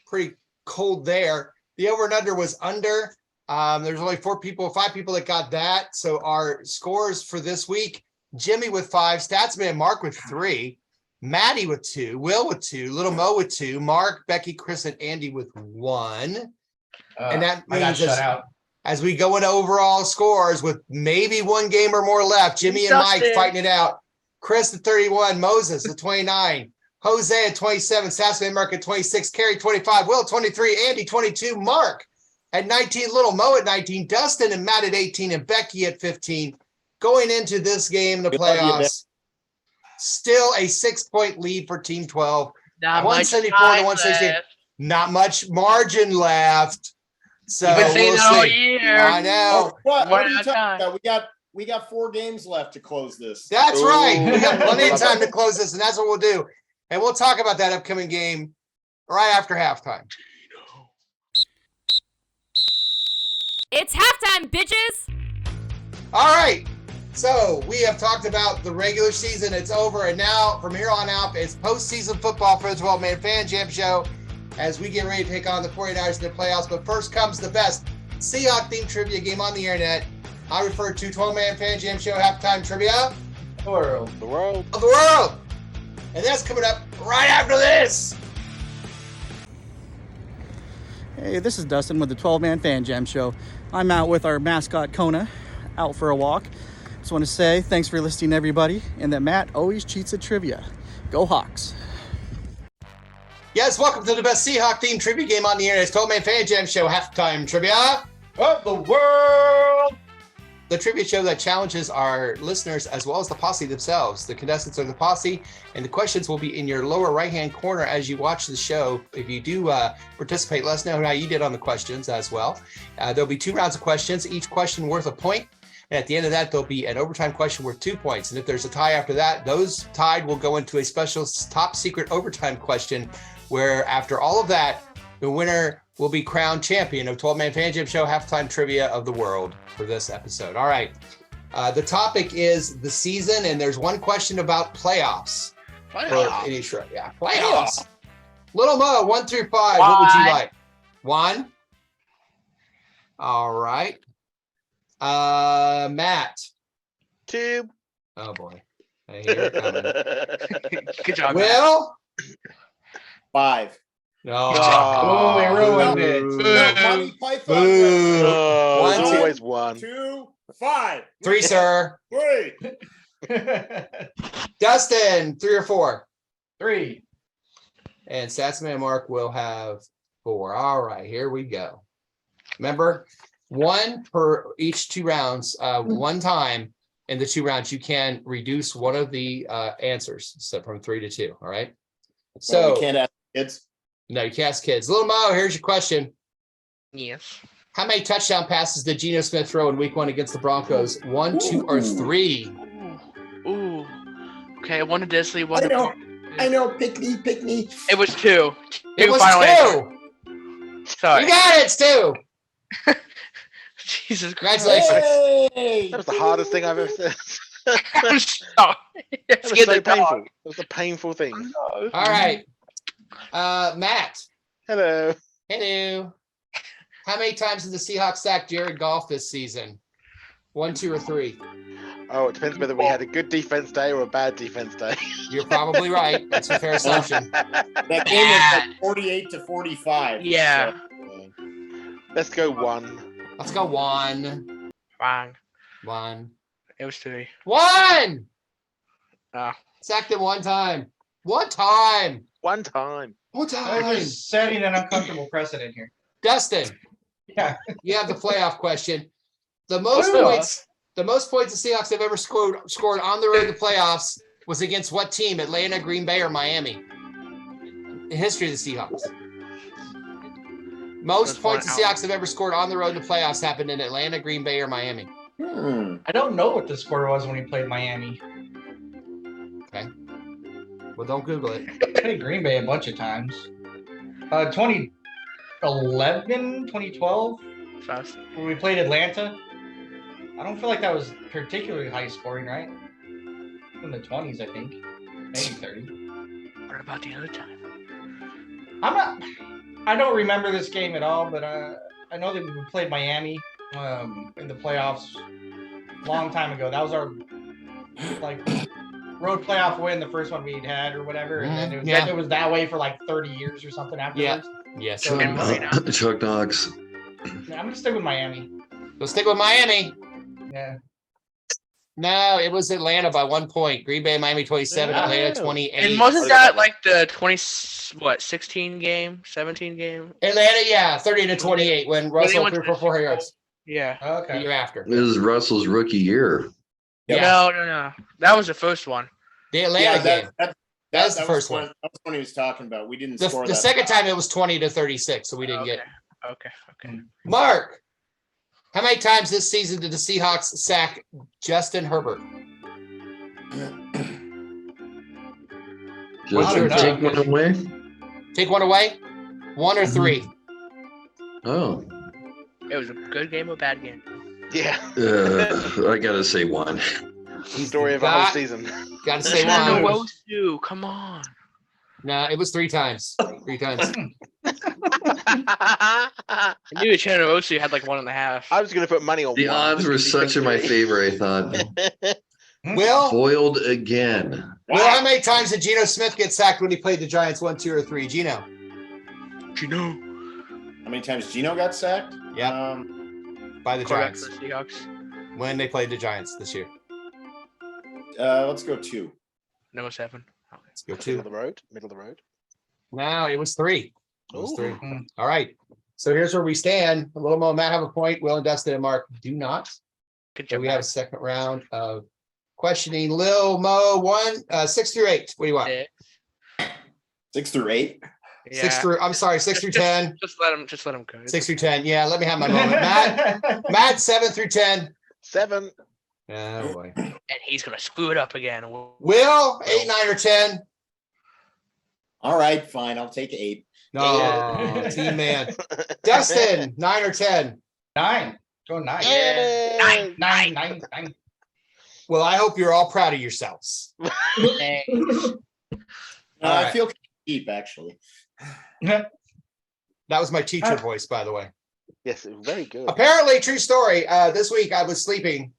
S2: pretty cold there. The over and under was under. There's only 5 people that got that. So our scores for this week, Jimmy with 5, Statsman Mark with 3, Maddie with 2, Will with 2, Little Mo with 2, Mark, Becky, Chris, and Andy with 1. And that means as we go into overall scores with maybe 1 game or more left, Jimmy and Mike fighting it out. Chris at 31, Moses at 29, Jose at 27, Statsman Mark at 26, Kerry 25, Will 23, Andy 22, Mark at 19, Little Mo at 19, Dustin and Matt at 18, and Becky at 15. Going into this game, the playoffs, still a 6-point lead for Team 12. 174 to 160. Not much margin left. So
S3: you've been saying that all year.
S2: I know.
S5: What are you talking about? We got 4 games left to close this.
S2: That's right. We got plenty of time to close this, and that's what we'll do. And we'll talk about that upcoming game right after halftime.
S1: It's halftime, bitches.
S2: All right. So we have talked about the regular season. It's over. And now from here on out, it's postseason football for the 12-man Fan Jam Show as we get ready to take on the 49ers in the playoffs. But first comes the best Seahawk-themed trivia game on the internet. I refer to 12-man Fan Jam Show halftime trivia.
S7: The world.
S2: Of the world. And that's coming up right after this.
S9: Hey, this is Dustin with the 12-man Fan Jam Show. I'm out with our mascot Kona, out for a walk. Just want to say thanks for listening, everybody, and that Matt always cheats at trivia. Go Hawks.
S2: Yes, welcome to the best Seahawk-themed trivia game on the internet. It's 12-man Fan Jam Show halftime trivia
S7: of the world.
S2: The trivia show that challenges our listeners as well as the posse themselves. The contestants are the posse, and the questions will be in your lower right-hand corner as you watch the show. If you do participate, let us know how you did on the questions as well. There'll be 2 rounds of questions, each question worth a point. And at the end of that, there'll be an overtime question worth 2 points. And if there's a tie after that, those tied will go into a special top secret overtime question where after all of that, The winner will be crowned champion of 12-Man Fan Jam Show Halftime Trivia of the World for this episode. All right. The topic is the season, and there's one question about playoffs. Yeah, playoffs. Little Mo, 1 through 5. What would you like? 1. All right. Matt.
S4: 2.
S2: Oh boy. I hear it coming.
S3: Good job.
S2: Will.
S5: 5.
S2: No.
S7: Oh, we ruined it.
S5: No, Monty Python.
S2: Boo.
S4: Oh,
S2: One,
S4: there's
S2: two.
S4: always 1.
S5: 2, 5.
S2: 3, sir.
S5: 3.
S2: Dustin, 3 or 4.
S7: 3.
S2: And Satsman Mark will have 4. All right, here we go. Remember, 1 per each 2 rounds. One time in the 2 rounds, you can reduce one of the answers. So from 3 to 2. All right. So
S5: you can't ask kids.
S2: No, you can't ask kids. Little Mo, here's your question.
S3: Yes.
S2: How many touchdown passes did Geno Smith throw in week 1 against the Broncos? 1, 2, or 3?
S3: Ooh. Okay, 1 to Disley, 1 to...
S5: I know. Pick me.
S3: It was 2.
S2: It was
S3: final
S2: 2.
S3: Answer. Sorry.
S2: You got it, it's 2.
S3: Jesus Christ.
S2: Congratulations.
S5: Hey!
S4: That was the hardest thing I've ever said.
S3: I'm sorry.
S4: That was so painful. That was a painful thing.
S2: All right. Matt.
S4: Hello.
S2: Hello. How many times did the Seahawks sack Jared Goff this season? 1, 2, or 3?
S4: Oh, it depends whether we had a good defense day or a bad defense day.
S2: You're probably right. That's a fair assumption.
S5: That game was like 48 to 45.
S3: Yeah.
S5: So,
S4: Let's go 1.
S2: Let's go 1.
S3: Wrong.
S2: 1.
S3: It was 3.
S2: 1.
S3: Ah.
S2: Sacked him 1 time. 1 time.
S4: 1 time.
S2: 1
S7: I'm
S2: time.
S7: just setting an uncomfortable precedent here.
S2: Dustin.
S7: Yeah.
S2: You have the playoff question. The most points the Seahawks have ever scored on the road to playoffs was against what team? Atlanta, Green Bay, or Miami? The history of the Seahawks. Most points the Seahawks have ever scored on the road to playoffs happened in Atlanta, Green Bay, or Miami.
S7: I don't know what the score was when he played Miami.
S2: Okay. Well, don't Google it.
S7: I played Green Bay a bunch of times. 2011, 2012, when we played Atlanta. I don't feel like that was particularly high scoring, right? In the 20s, I think. Maybe 30.
S3: What about the other time?
S7: I don't remember this game at all, but I know that we played Miami in the playoffs a long time ago. That was our road playoff win, the first one we'd had or whatever. And then it was that way for like 30 years or something afterwards.
S2: Yeah.
S7: So,
S6: Chuck Knox.
S7: I'm going to stick with Miami.
S2: Go stick with Miami.
S7: Yeah.
S2: No, it was Atlanta by 1 point. Green Bay, Miami 27, Atlanta 28.
S3: And wasn't that like the 16 game, 17 game?
S2: Atlanta, yeah, 30 to 28 when Russell threw for 400 yards.
S3: Yeah.
S7: Okay.
S2: The year after.
S6: This is Russell's rookie year.
S2: Yeah.
S3: No. That was the first one.
S2: The Atlanta game. That's the first one.
S5: That's what he was talking about. We didn't
S2: The
S5: score that.
S2: second time it was 20 to 36, so we didn't get.
S3: Okay.
S2: Mark, how many times this season did the Seahawks sack Justin Herbert?
S6: Just take one away.
S2: Take one away? 1 or 3?
S6: Oh.
S3: It was a good game or bad game?
S4: Yeah.
S6: I gotta say 1.
S4: Story of a whole season.
S2: Gotta say 1.
S3: Come on.
S2: No, it was 3 times. 3 times.
S3: I knew Chandler Osu had like 1.5.
S4: I was going to put money on
S6: The odds were such in my favor, I thought.
S2: Will?
S6: Foiled again.
S2: Will, how many times did Geno Smith get sacked when he played the Giants? 1, 2, or 3? Geno.
S6: Geno.
S5: How many times Geno got sacked?
S2: Yeah. By the Giants.
S3: For the Seahawks.
S2: When they played the Giants this year.
S5: Let's go 2.
S3: No 7.
S2: Let's go 2.
S4: Middle of the road.
S2: No, it was 3. It was 3. All right. So here's where we stand. A little more. Matt have a point. Will and Dustin and Mark do not. So we have a second round of questioning. Lil Mo 6 through 8. What do you want?
S5: 6 through 8.
S3: Yeah.
S2: 6 through. I'm sorry. 6 through 10.
S3: Just let him go.
S2: 6 through 10. Yeah. Let me have my moment. Matt 7 through 10.
S4: 7.
S2: Oh boy.
S3: And he's gonna screw it up again.
S2: Will 8, 9, or 10.
S5: All right, fine. I'll take 8.
S2: No, team man. Dustin, 9 or 10?
S7: 9. Go 9.
S4: Yay!
S7: 9.
S2: Well, I hope you're all proud of yourselves.
S5: I feel deep, actually.
S2: That was my teacher voice, by the way.
S4: Yes, very good.
S2: Apparently, true story. This week I was sleeping,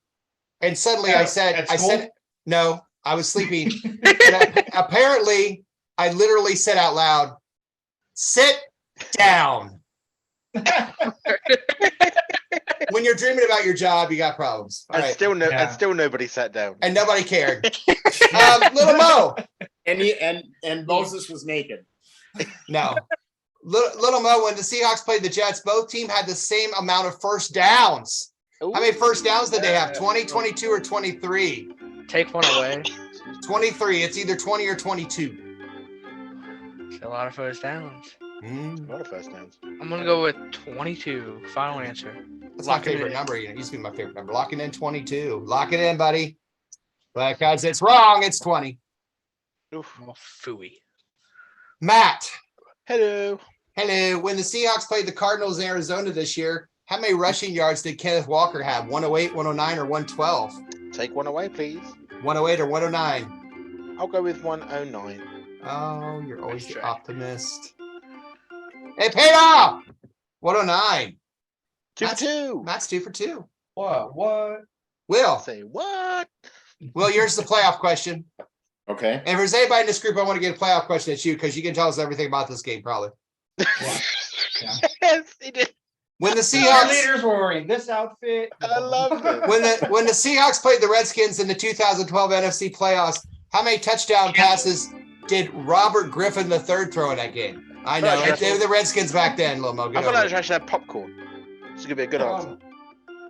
S2: and suddenly I said, no, I was sleeping. And apparently, I literally said out loud, "Sit down." When you're dreaming about your job, you got problems. All
S4: And
S2: right.
S4: still nobody sat down.
S2: And nobody cared. Little Mo.
S5: And Moses was naked.
S2: No. Little Mo, when the Seahawks played the Jets, both teams had the same amount of first downs.
S4: Ooh.
S2: How many first downs did they have? 20, 22, or 23?
S3: Take one away.
S2: 23. It's either 20 or 22.
S3: It's a lot of first downs.
S4: A lot of first downs.
S3: I'm gonna go with 22. Final answer.
S2: That's my favorite number. It used to be my favorite number. Locking in 22. Lock it in, buddy. But guys, it's wrong. It's 20.
S4: Oof.
S3: Oh, phooey.
S2: Matt.
S4: Hello.
S2: Hello. When the Seahawks played the Cardinals in Arizona this year, how many rushing yards did Kenneth Walker have? 108, 109, or 112?
S4: Take one away, please.
S2: 108 or 109?
S4: I'll go with 109.
S2: Oh, you're always the optimist. It paid off. 109.
S4: 2 for 2.
S2: Matt's 2 for 2.
S7: What?
S2: Will.
S4: Say what?
S2: Will, yours is the playoff question.
S5: Okay.
S2: And if there's anybody in this group, I want to get a playoff question at you because you can tell us everything about this game, probably.
S4: Yes, he did.
S2: When the
S7: Our
S2: Seahawks
S7: leaders were wearing this outfit.
S4: I love it.
S2: when the Seahawks played the Redskins in the 2012 NFC playoffs, how many touchdown passes did Robert Griffin III throw in that game? I know. They were the Redskins back then, Lomo.
S4: I thought I actually had popcorn. This is gonna be a good answer.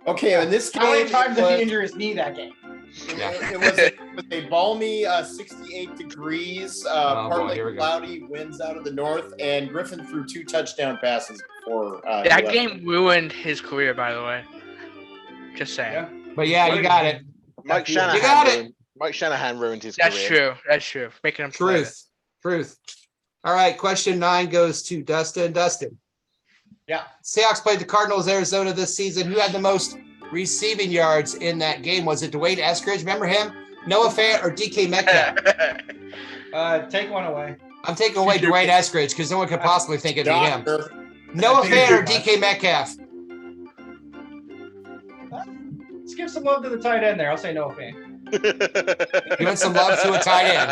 S5: Okay, in this game,
S7: How many times did he injure his knee that game?
S5: It was a balmy 68 degrees, partly cloudy winds out of the north, and Griffin threw 2 touchdown passes before.
S3: That game ruined his career, by the way. Just saying.
S7: Yeah.
S2: But yeah, you got it.
S4: Mike
S2: You got it.
S4: Mike Shanahan ruined his
S3: That's
S4: career.
S3: true. That's true. Making him
S2: Truth. All right, question 9 goes to Dustin. Dustin.
S7: Yeah.
S2: Seahawks played the Cardinals Arizona this season. Who had the most receiving yards in that game? Was it Dwayne Eskridge? Remember him? Noah Fant or DK Metcalf?
S7: Take one away.
S2: I'm taking away Dwayne Eskridge because no one could possibly think it'd be him. Noah Fant or DK Metcalf?
S7: Let's give some love to the tight end there. I'll say Noah Fant.
S2: Giving some love to a tight end.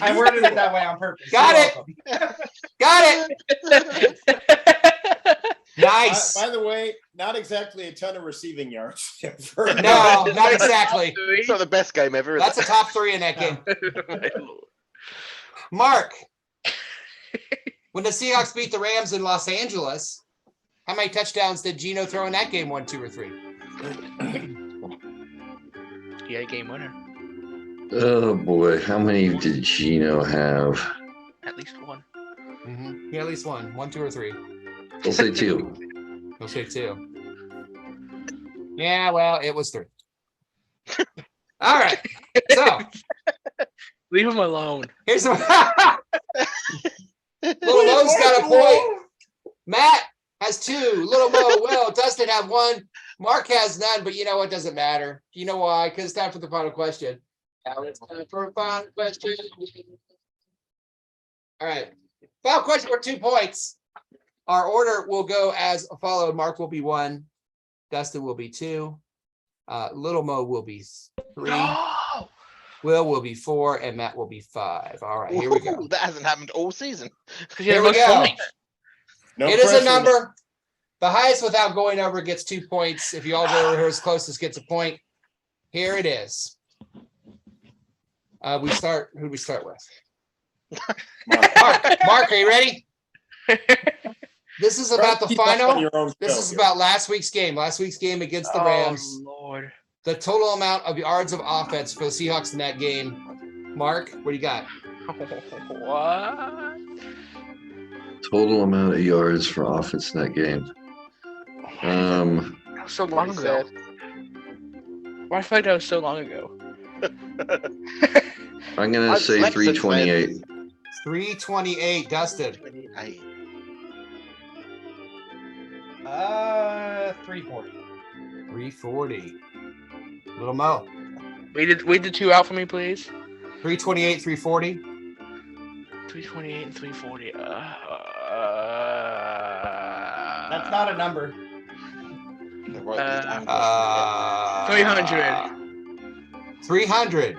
S7: I worded it that way on purpose.
S2: Got it. Got it. Nice.
S5: By the way, not exactly a ton of receiving yards.
S2: No, not exactly.
S4: It's not the best game ever. Is
S2: That's
S4: it?
S2: a top 3 in that game. Mark, when the Seahawks beat the Rams in Los Angeles, how many touchdowns did Geno throw in that game? 1, 2, or 3?
S3: He had a game winner.
S6: Oh boy, how many did Gino have?
S3: At least one.
S2: Mm-hmm. Yeah, at least 1, 1, 2, or 3.
S6: I'll say 2.
S2: I'll say 2. Yeah, well, it was 3. All right. So
S3: Leave him alone.
S2: here's a Little Mo's got a point. Matt has 2. Little Mo, Will, Dustin have 1. Mark has none, but you know what? Doesn't matter. You know why? Because it's time for the final question. Now it's time for a final question. All right. Final question for 2 points. Our order will go as followed. Mark will be 1. Dustin will be 2. Little Mo will be 3.
S3: No!
S2: Will be 4, and Matt will be 5. All right, here we go.
S4: Ooh, that hasn't happened all season.
S2: Here we go.
S5: No
S2: It is a
S5: pressure.
S2: number. The highest without going over gets 2 points. If you all go over here as closest gets a point. Here it is. Who do we start with? Mark, are you ready? This is about the
S5: Keep up on
S2: final.
S5: your own
S2: This
S5: show,
S2: is
S5: yeah.
S2: about last week's game. Last week's game against the Rams.
S3: Oh, Lord.
S2: The total amount of yards of offense for the Seahawks in that game. Mark, what do you got?
S3: What?
S6: Total amount of yards for offense in that game.
S3: That was so long ago. Why I feel like that was so long ago?
S6: I'm going to say 328.
S2: 328, Dustin.
S4: 28.
S7: 340.
S2: 340. Little Mo.
S3: Read the two out for me, please.
S2: 328, 340.
S3: 328 and 340.
S7: That's not a number.
S3: 300.
S2: 300.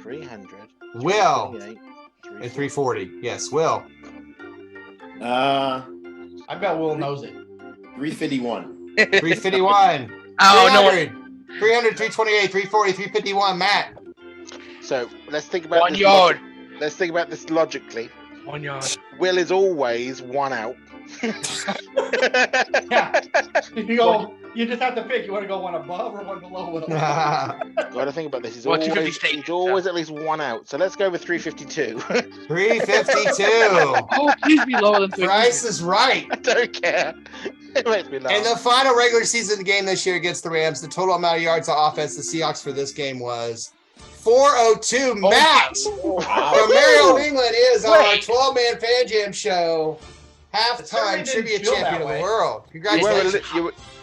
S4: 300.
S2: Will.
S4: 328,
S2: And 340. Yes, Will.
S5: Uh,
S7: I bet Will knows it.
S5: 351.
S2: 351.
S3: Oh, no.
S2: 300, 328, 340, 351. Matt.
S4: So let's think about
S3: 1
S4: this
S3: yard.
S4: let's think about this logically.
S3: 1 yard.
S4: Will is always 1 out.
S7: Yeah. You just have to pick. You want to go one above or one below Will?
S4: Got to think about this. He's
S3: Well,
S4: always,
S3: 250 state,
S4: he's always at least 1 out. So let's go with 352.
S2: 352.
S3: Oh, please be lower than 350.
S2: Price is right.
S4: I don't care. It makes me laugh.
S2: In the final regular season game this year against the Rams, the total amount of yards of offense the Seahawks for this game was 402. Matt from Maryland, England is our 12-man Fan Jam show halftime trivia champion of the world. Congratulations.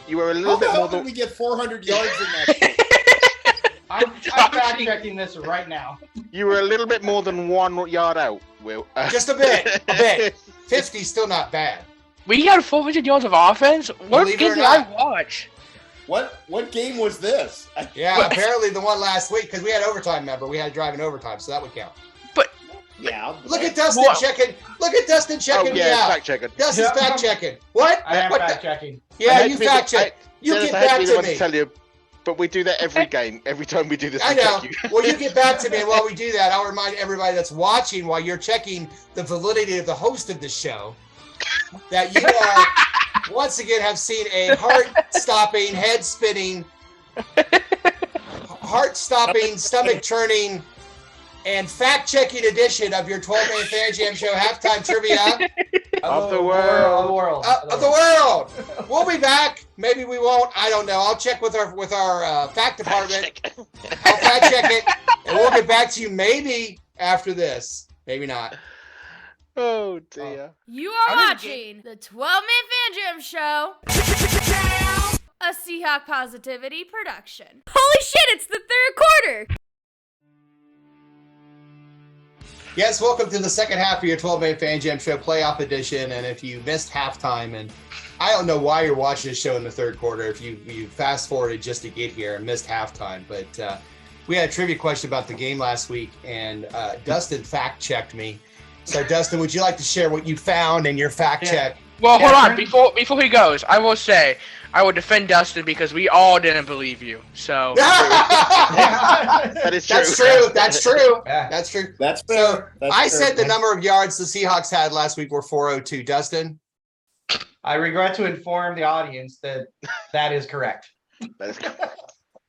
S4: You were a
S5: How
S4: little
S5: the
S4: bit
S5: hell
S4: more
S5: did
S4: than
S5: we get 400 yards in that?
S7: I'm fact checking this right now.
S4: you were a little bit more than 1 yard out, Will.
S2: Just a bit. 50 still not bad.
S3: We had 400 yards of offense? What
S2: Believe it
S3: game
S2: or
S3: did I
S2: not.
S3: watch?
S5: What game was this?
S2: Yeah, apparently the one last week, because we had overtime, remember? We had to drive in overtime, so that would count.
S5: Yeah.
S2: Look at Dustin checking. Look at Dustin checking me out.
S4: fact checker.
S2: Dustin's fact checking. What?
S7: I am
S2: What
S7: fact checking.
S2: Yeah, you fact check. You
S4: Dennis,
S2: get
S4: I had
S2: back
S4: be the
S2: to
S4: one
S2: me.
S4: to tell you, but we do that every game. Every time we do this,
S2: I
S4: we
S2: know.
S4: check you.
S2: Well, you get back to me, and while we do that, I'll remind everybody that's watching while you're checking the validity of the host of the show that you are once again have seen a heart-stopping, head-spinning, heart-stopping, stomach-churning, and fact-checking edition of your 12-man Fan Jam Show halftime trivia
S4: Of the world.
S2: of the world. We'll be back. Maybe we won't. I don't know. I'll check with our fact department. I'll fact check it, and we'll get back to you maybe after this. Maybe not.
S4: Oh dear.
S1: You are watching the 12-Man Fan Jam Show, a Seahawk Positivity production. Holy shit, it's the third quarter!
S2: Yes, welcome to the second half of your 12-man Fan Jam Show playoff edition. And if you missed halftime, and I don't know why you're watching this show in the third quarter, if you fast forwarded just to get here and missed halftime, but we had a trivia question about the game last week, and Dustin fact checked me. So Dustin, would you like to share what you found in your fact check?
S3: Well, hold on. Before he goes, I will say I will defend Dustin because we all didn't believe you. So
S4: That is true.
S2: That's true. That's true.
S7: Yeah.
S2: That's true.
S5: That's fair.
S2: So
S5: That's
S2: I
S5: fair.
S2: said the number of yards the Seahawks had last week were 402. Dustin?
S7: I regret to inform the audience that that is correct.
S4: That is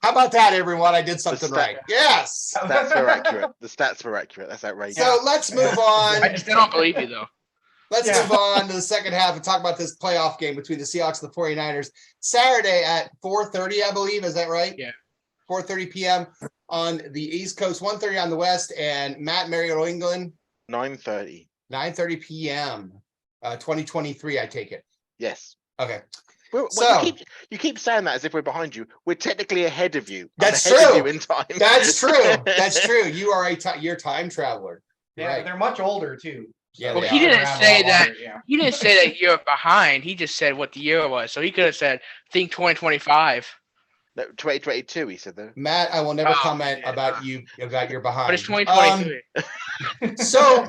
S2: How about that, everyone? I did something
S4: stat-
S2: right. Yes.
S4: Stats are accurate. The stats were accurate. That's outrageous.
S2: So let's move on.
S3: I just don't believe you though.
S2: Let's move on to the second half and talk about this playoff game between the Seahawks and the 49ers. Saturday at 4:30, I believe. Is that right?
S3: Yeah.
S2: 4:30 p.m. on the East Coast, 1:30 on the West, and Matt, Marion, England,
S4: 9:30.
S2: 9:30 p.m. 2023, I take it.
S4: Yes.
S2: Okay.
S4: Well,
S2: So-
S4: you keep saying that as if we're behind you. We're technically ahead of you.
S2: That's
S4: I'm ahead of
S2: true.
S4: you in time.
S2: That's true. That's true. You are you're a time traveler.
S7: Yeah,
S2: Right.
S7: they're much older too.
S2: Yeah,
S3: Well,
S2: they
S3: he
S2: are.
S3: didn't
S7: Around a
S3: say
S7: lot
S3: that.
S7: longer, yeah.
S3: He didn't say that you're behind. He just said what the year was. So he could have said, "Think 2025."
S4: No, 2022, he said though.
S2: Matt, I will never
S3: Oh,
S2: comment
S3: yeah.
S2: about your behind.
S3: But it's 2023.
S2: So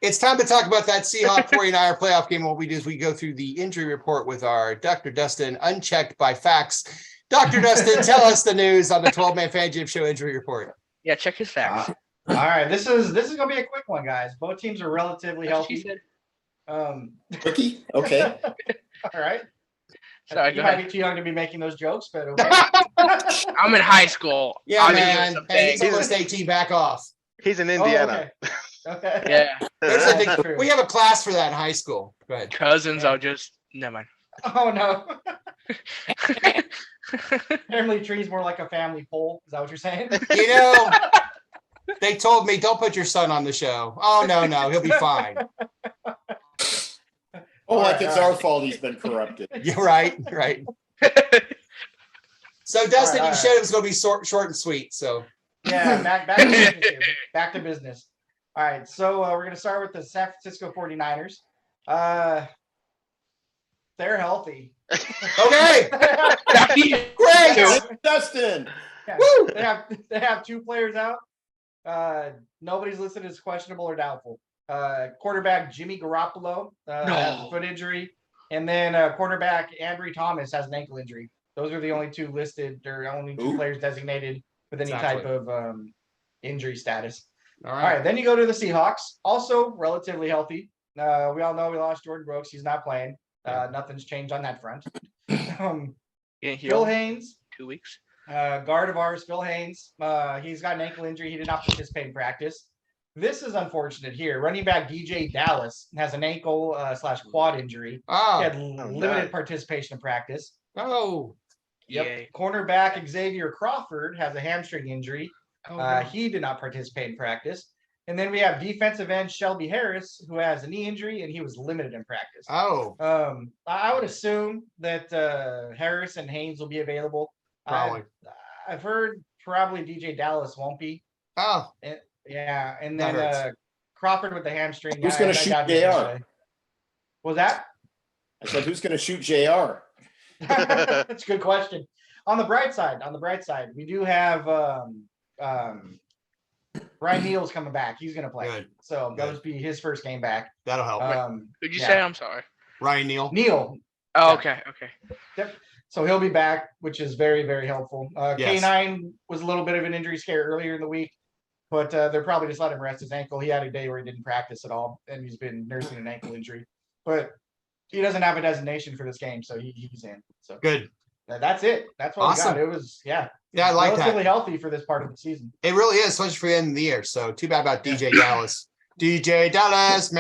S2: it's time to talk about that Seahawks 49er playoff game. What we do is we go through the injury report with our Dr. Dustin, unchecked by facts. Dr. Dustin, tell us the news on the 12-man Fan Jam Show injury report.
S3: Yeah, check his facts.
S7: All right, this is gonna be a quick one, guys. Both teams are relatively
S3: That's what she
S7: healthy.
S3: said.
S5: Quickie? Okay.
S7: All right.
S3: Sorry,
S7: You
S3: go
S7: might
S3: ahead.
S7: be too young to be making those jokes, but okay.
S3: I'm in high school.
S2: Yeah,
S3: I'm
S2: man.
S3: doing
S2: Hey, he's
S3: something.
S2: almost 18. Back off.
S4: He's in
S7: Oh,
S4: Indiana.
S7: okay.
S3: Yeah,
S2: There's a
S7: That's
S2: thing-
S7: true.
S2: we have a class for that in high school. Go ahead.
S3: cousins are just never mind.
S7: Oh no. Family tree's more like a family pole. Is that what you're saying?
S2: You know, They told me, don't put your son on the show. Oh, no, he'll be fine.
S5: It's our fault he's been corrupted.
S2: Yeah, right. So, Dustin, you said it was going to be short and sweet. So,
S7: yeah, back to business here. Back to business. All right, so we're going to start with the San Francisco 49ers. They're healthy.
S2: Okay. Great.
S5: Dustin.
S7: Yeah, they have 2 players out. Nobody's listed as questionable or doubtful. Quarterback Jimmy Garoppolo has a foot injury, and then cornerback Ambry Thomas has an ankle injury. Those are the only 2 listed. There are only 2 players designated with any type of injury status. All right, then you go to the Seahawks, also relatively healthy. We all know we lost Jordan Brooks. He's not playing. Nothing's changed on that front. Phil Haynes,
S3: 2 weeks.
S7: Guard of ours, Phil Haynes. He's got an ankle injury. He did not participate in practice. This is unfortunate here. Running back DJ Dallas has an ankle / quad injury. He had limited participation in practice.
S2: Oh.
S7: Yep.
S3: Yay.
S7: Cornerback Xavier Crawford has a hamstring injury. He did not participate in practice. And then we have defensive end Shelby Harris, who has a knee injury, and he was limited in practice. I would assume that Harris and Haynes will be available.
S2: Probably.
S7: I've heard probably DJ Dallas won't be. And then Crawford with the hamstring.
S5: Who's going to shoot JR?
S7: Was that?
S5: I said, who's going to shoot JR?
S7: That's a good question. On the bright side, we do have Ryan Neal's coming back. He's going to play.
S2: Good.
S7: So that would be his first game back.
S2: That'll help.
S3: Did you say? I'm sorry.
S2: Ryan Neal.
S3: Oh, okay.
S7: Yep. So he'll be back, which is very, very helpful.
S2: Yes.
S7: K9 was a little bit of an injury scare earlier in the week, but they're probably just let him rest his ankle. He had a day where he didn't practice at all, and he's been nursing an ankle injury. But he doesn't have a designation for this game, so he's in. So
S2: good.
S7: That's it. That's what we got. It was
S2: I like that.
S7: Relatively healthy for this part of the season.
S2: It really is, especially for the end of the year. So too bad about DJ Dallas. DJ Dallas.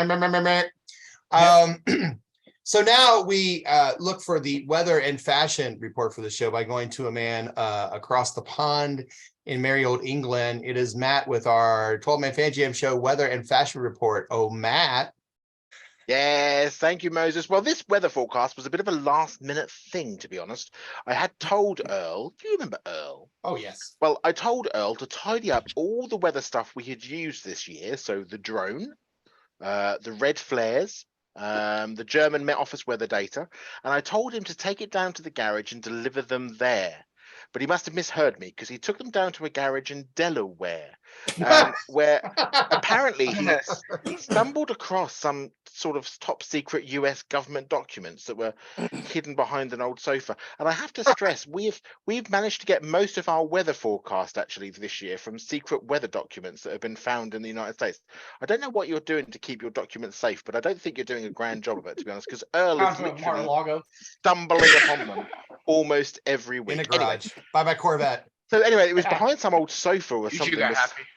S2: So now we look for the weather and fashion report for the show by going to a man across the pond in merry old England. It is Matt with our 12-man Fan Jam show weather and fashion report. Oh, Matt.
S4: Yes, thank you, Moses. Well, this weather forecast was a bit of a last-minute thing, to be honest. I had told Earl, do you remember Earl?
S2: Oh, yes.
S4: Well, I told Earl to tidy up all the weather stuff we had used this year. So the drone, the red flares, the German Met Office weather data. And I told him to take it down to the garage and deliver them there. But he must have misheard me because he took them down to a garage in Delaware, where apparently he stumbled across some sort of top secret US government documents that were hidden behind an old sofa. And I have to stress, we've managed to get most of our weather forecast actually this year from secret weather documents that have been found in the United States. I don't know what you're doing to keep your documents safe, but I don't think you're doing a grand job of it, to be honest, because Earl is literally stumbling upon them almost every week.
S2: In a garage. By my Corvette.
S4: So anyway, it was behind some old sofa or something.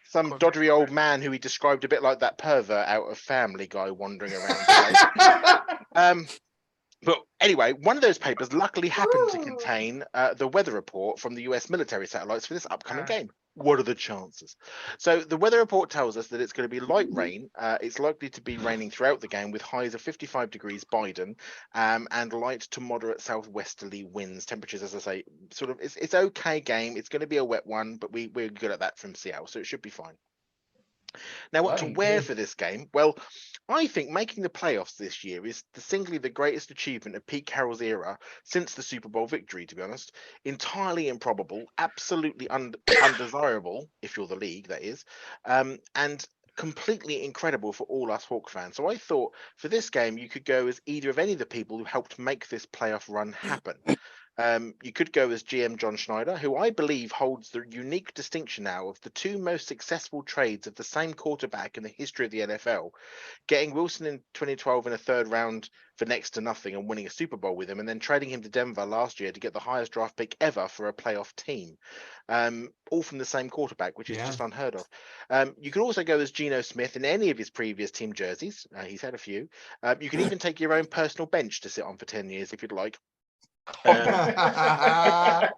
S4: Some doddery old man who he described a bit like that pervert out of Family Guy wandering around. But anyway, one of those papers luckily happened to contain the weather report from the US military satellites for this upcoming game. What are the chances? So the weather report tells us that it's going to be light rain. It's likely to be raining throughout the game with highs of 55 degrees Biden and light to moderate southwesterly winds. Temperatures, as I say, sort of it's okay game. It's going to be a wet one, but we're good at that from Seattle, so it should be fine. Now, what to wear for this game? Well, I think making the playoffs this year is singly the greatest achievement of Pete Carroll's era since the Super Bowl victory, to be honest. Entirely improbable, absolutely undesirable, if you're the league, that is, and completely incredible for all us Hawk fans. So I thought for this game, you could go as either of any of the people who helped make this playoff run happen. You could go as GM John Schneider, who I believe holds the unique distinction now of the 2 most successful trades of the same quarterback in the history of the NFL, getting Wilson in 2012 in a 3rd round for next to nothing and winning a Super Bowl with him, and then trading him to Denver last year to get the highest draft pick ever for a playoff team, all from the same quarterback, which is just unheard of. You could also go as Geno Smith in any of his previous team jerseys. He's had a few. You can even take your own personal bench to sit on for 10 years if you'd like.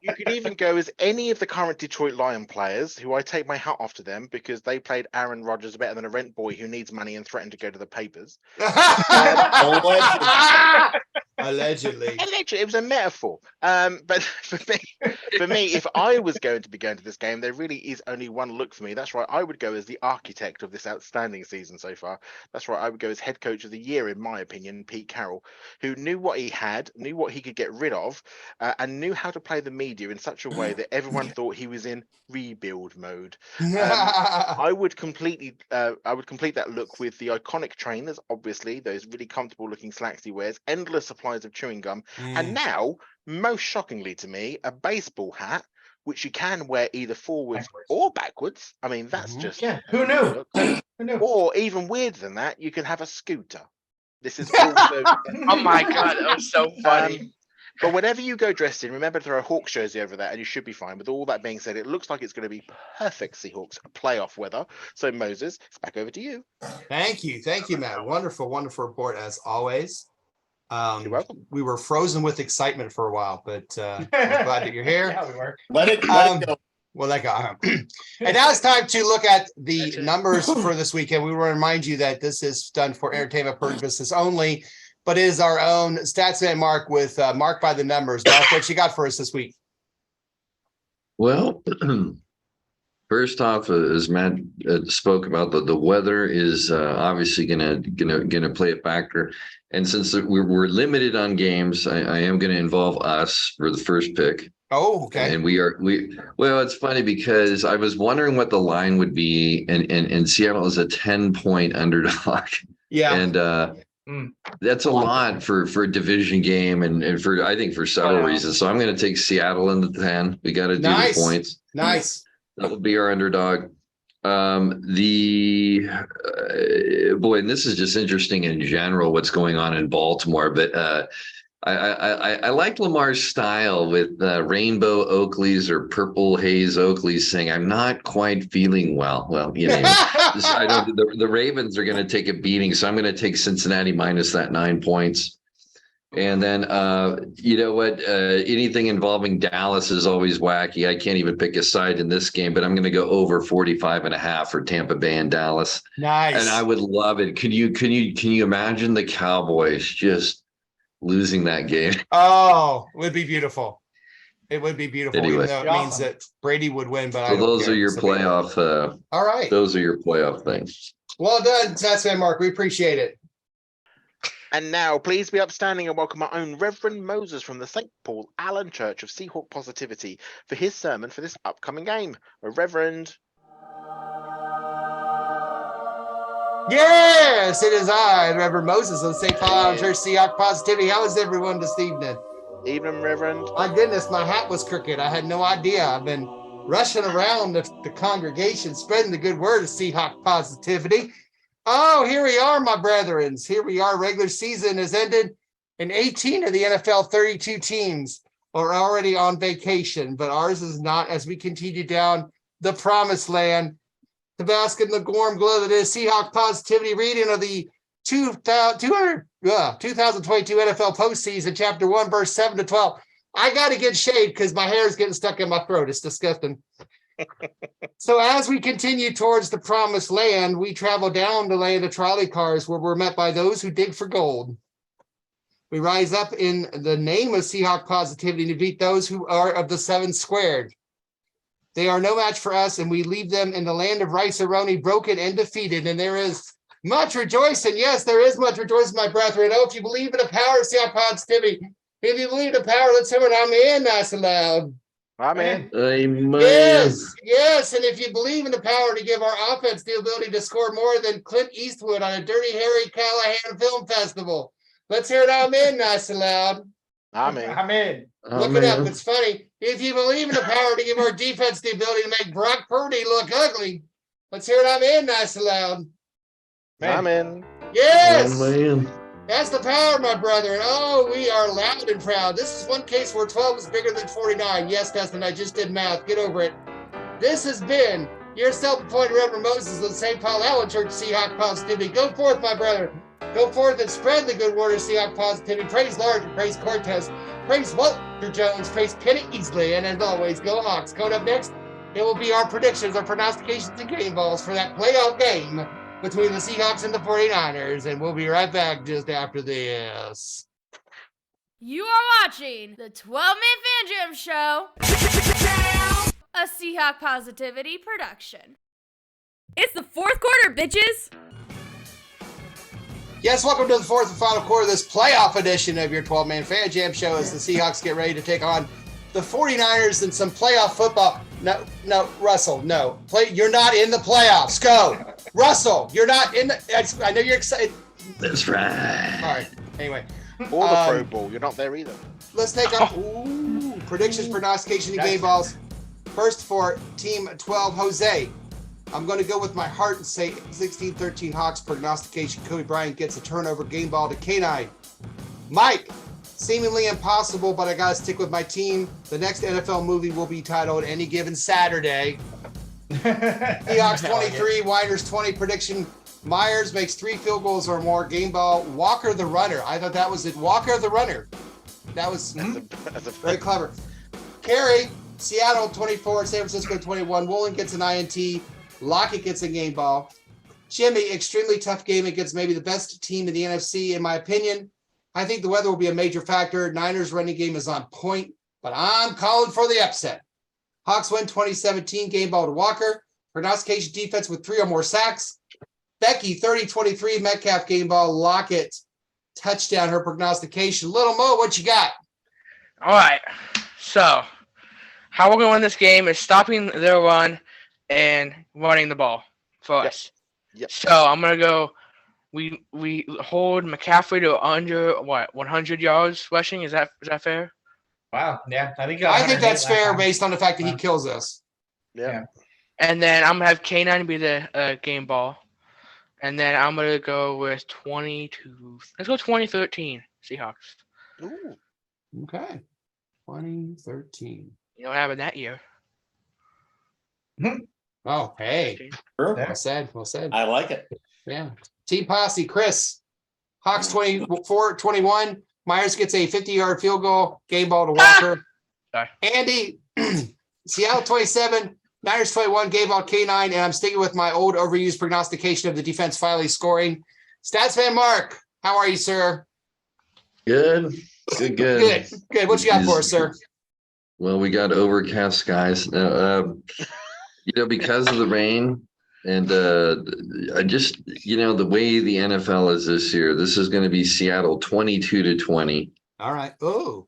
S4: You could even go as any of the current Detroit Lion players, who I take my hat off to them because they played Aaron Rodgers better than a rent boy who needs money and threatened to go to the papers.
S2: Allegedly.
S4: It was a metaphor. But for me, if I was going to be going to this game, there really is only one look for me. That's right. I would go as the architect of this outstanding season so far. That's right. I would go as head coach of the year, in my opinion, Pete Carroll, who knew what he had, knew what he could get rid of, and knew how to play the media in such a way that everyone thought he was in rebuild mode. I would complete that look with the iconic trainers, obviously, those really comfortable looking slacks he wears, endless supplies of chewing gum, and now, most shockingly to me, a baseball hat, which you can wear either forwards or backwards. I mean, that's just
S7: who knew? Who knew?
S4: Or even weirder than that, you can have a scooter. This is also
S3: Oh my god, that was so funny.
S4: But whenever you go dressed in, remember to throw a Hawks jersey over there, and you should be fine. With all that being said, it looks like it's going to be perfect Seahawks playoff weather. So Moses, it's back over to you.
S2: Thank you, Matt. Wonderful report as always.
S4: You're welcome.
S2: We were frozen with excitement for a while, but I'm glad that you're here.
S7: Yeah, we were.
S5: Let it go.
S2: Well, let go. And now it's time to look at the numbers for this weekend. We want to remind you that this is done for entertainment purposes only, but it is our own Statsman Mark with Mark by the numbers. Mark, what you got for us this week?
S6: Well, first off, as Matt spoke about, the weather is obviously gonna play a factor. And since we're limited on games, I am going to involve us for the first pick.
S2: Oh, okay.
S6: And well, it's funny because I was wondering what the line would be, and Seattle is a 10-point underdog.
S2: Yeah.
S6: And that's a lot for a division game and I think for several reasons. So I'm going to take Seattle in the 10. We got to do the points.
S2: Nice.
S6: That will be our underdog. And this is just interesting in general, what's going on in Baltimore, but I like Lamar's style with rainbow Oakleys or purple haze Oakleys saying, I'm not quite feeling well. Well, the Ravens are going to take a beating. So I'm going to take Cincinnati minus that 9 points. And then, you know what? Anything involving Dallas is always wacky. I can't even pick a side in this game, but I'm going to go over 45.5 for Tampa Bay and Dallas.
S2: Nice.
S6: And I would love it. Can you imagine the Cowboys just losing that game?
S2: Oh, it would be beautiful. It would be beautiful,
S6: anyway,
S2: even though it means that Brady would win. But
S6: so those are your playoff.
S2: All right.
S6: Those are your playoff things.
S2: Well done, Statsman Mark. We appreciate it.
S4: And now, please be upstanding and welcome our own Reverend Moses from the St. Paul Allen Church of Seahawk Positivity for his sermon for this upcoming game. Reverend.
S2: Yes, it is I, Reverend Moses of the St. Paul Allen Church Seahawk Positivity. How is everyone this evening?
S4: Evening, Reverend.
S2: My goodness, my hat was crooked. I had no idea. I've been rushing around the congregation, spreading the good word of Seahawk Positivity. Oh, here we are, my brethren. Here we are. Regular season has ended, and 18 of the NFL 32 teams are already on vacation, but ours is not, as we continue down the promised land to bask in the warm glow that is Seahawk Positivity reading of the 2022 NFL postseason, chapter 1, verse 7 to 12. I got to get shade because my hair is getting stuck in my throat. It's disgusting. So as we continue towards the promised land, we travel down the land of trolley cars where we're met by those who dig for gold. We rise up in the name of Seahawk Positivity to beat those who are of the 7 squared. They are no match for us, and we leave them in the land of Rice-A-Roni, broken and defeated. And there is much rejoicing. Yes, there is much rejoicing, my brethren. Oh, if you believe in the power of Seahawk Positivity, if you believe in the power, let's hear it. Amen, nice and loud.
S4: Amen.
S6: Amen.
S2: Yes, and if you believe in the power to give our offense the ability to score more than Clint Eastwood on a Dirty Harry Callahan film festival, let's hear it. Amen, nice and loud.
S4: Amen.
S7: Amen.
S2: Look it up. It's funny. If you believe in the power to give our defense the ability to make Brock Purdy look ugly, let's hear it. Amen, nice and loud.
S4: Amen.
S2: Yes.
S6: Amen.
S2: That's the power, my brother. And oh, we are loud and proud. This is one case where 12 is bigger than 49. Yes, Desmond, I just did math. Get over it. This has been your self-appointed Reverend Moses of the St. Paul Allen Church Seahawk Positivity. Go forth, my brother. Go forth and spread the good word of Seahawk Positivity. Praise Lord and praise Cortez. Praise Walter Jones. Praise Penny Easley. And as always, go Hawks. Coming up next, it will be our predictions, our prognostications, and game balls for that playoff game between the Seahawks and the 49ers. And we'll be right back just after this.
S1: You are watching the 12-Man Fan Jam Show, a Seahawk Positivity production. It's the fourth quarter, bitches.
S2: Yes, welcome to the fourth and final quarter of this playoff edition of your 12-Man Fan Jam Show as the Seahawks get ready to take on the 49ers in some playoff football. No, Russell, no. You're not in the playoffs. Go. Russell, you're not in the... I know you're excited.
S6: That's right.
S2: All right. Anyway.
S4: Or the Pro Bowl. You're not there either.
S2: Let's take on predictions, prognostication, and game balls. First for Team 12, Jose. I'm going to go with my heart and say 16-13 Hawks prognostication. Kobe Bryant gets a turnover, game ball to K9. Mike, seemingly impossible, but I got to stick with my team. The next NFL movie will be titled Any Given Saturday. Seahawks 23, Winers 20 prediction. Myers makes 3 field goals or more, game ball. Walker the runner. I thought that was it. Walker the runner. That was very clever. Carey, Seattle 24, San Francisco 21. Woolen gets an INT. Lockett gets a game ball. Jimmy, extremely tough game against maybe the best team in the NFC, in my opinion. I think the weather will be a major factor. Niners running game is on point, but I'm calling for the upset. Hawks win 2017, game ball to Walker. Prognostication defense with 3 or more sacks. Becky, 30-23, Metcalf game ball. Lockett, touchdown, her prognostication. Little Mo, what you got?
S3: All right. So, how we're going to win this game is stopping their run and running the ball for us.
S4: Yep.
S3: So, I'm going to go, we hold McCaffrey to under, 100 yards rushing. Is that fair?
S7: Wow. Yeah. I think
S2: that's fair based on the fact that he kills us.
S4: Yeah.
S3: And then I'm going to have K9 be the game ball. And then I'm going to go with 2013 Seahawks.
S2: Ooh. Okay. 2013.
S3: You know what happened that year?
S2: Oh, hey.
S5: Sure.
S2: Well said.
S5: I like it.
S2: Yeah. Team Posse, Chris. Hawks 24-21. Myers gets a 50-yard field goal. Game ball to Walker.
S3: Sorry.
S2: Andy, Seattle 27. Niners 21, game ball K9, and I'm sticking with my old overused prognostication of the defense finally scoring. Stats fan Mark, how are you, sir?
S6: Good.
S2: Good. What you got for us, sir?
S6: Well, we got overcast skies. Because of the rain and I just, the way the NFL is this year, this is going to be Seattle 22-20.
S2: All right. Oh.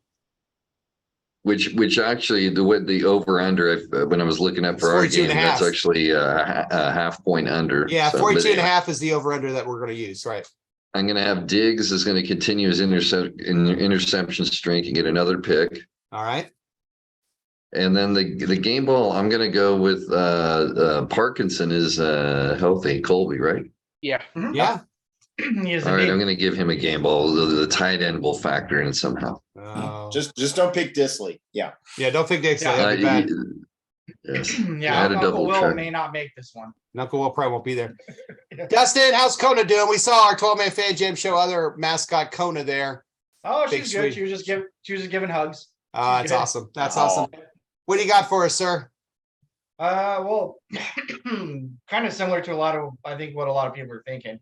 S6: Which actually the over under when I was looking up for our game, that's actually a half point under.
S2: Yeah, 42.5 is the over under that we're going to use, right?
S6: I'm going to have Diggs is going to continue his interception streak and get another pick.
S2: All right.
S6: And then the game ball, I'm going to go with Parkinson is healthy. Colby, right?
S3: Yeah.
S2: Mm-hmm. Yeah.
S6: All right, I'm going to give him a game ball. The tight end will factor in somehow.
S5: Just don't pick Disley. Yeah,
S2: don't pick Disley.
S6: Yes.
S7: Yeah, Uncle Will may not make this one.
S2: Uncle Will probably won't be there. Dustin, how's Kona doing? We saw our 12-man fan jam show other mascot Kona there.
S7: Oh, she's good. She was just giving hugs.
S2: That's awesome. That's awesome. What do you got for us, sir?
S7: Well, kind of similar to what a lot of people are thinking.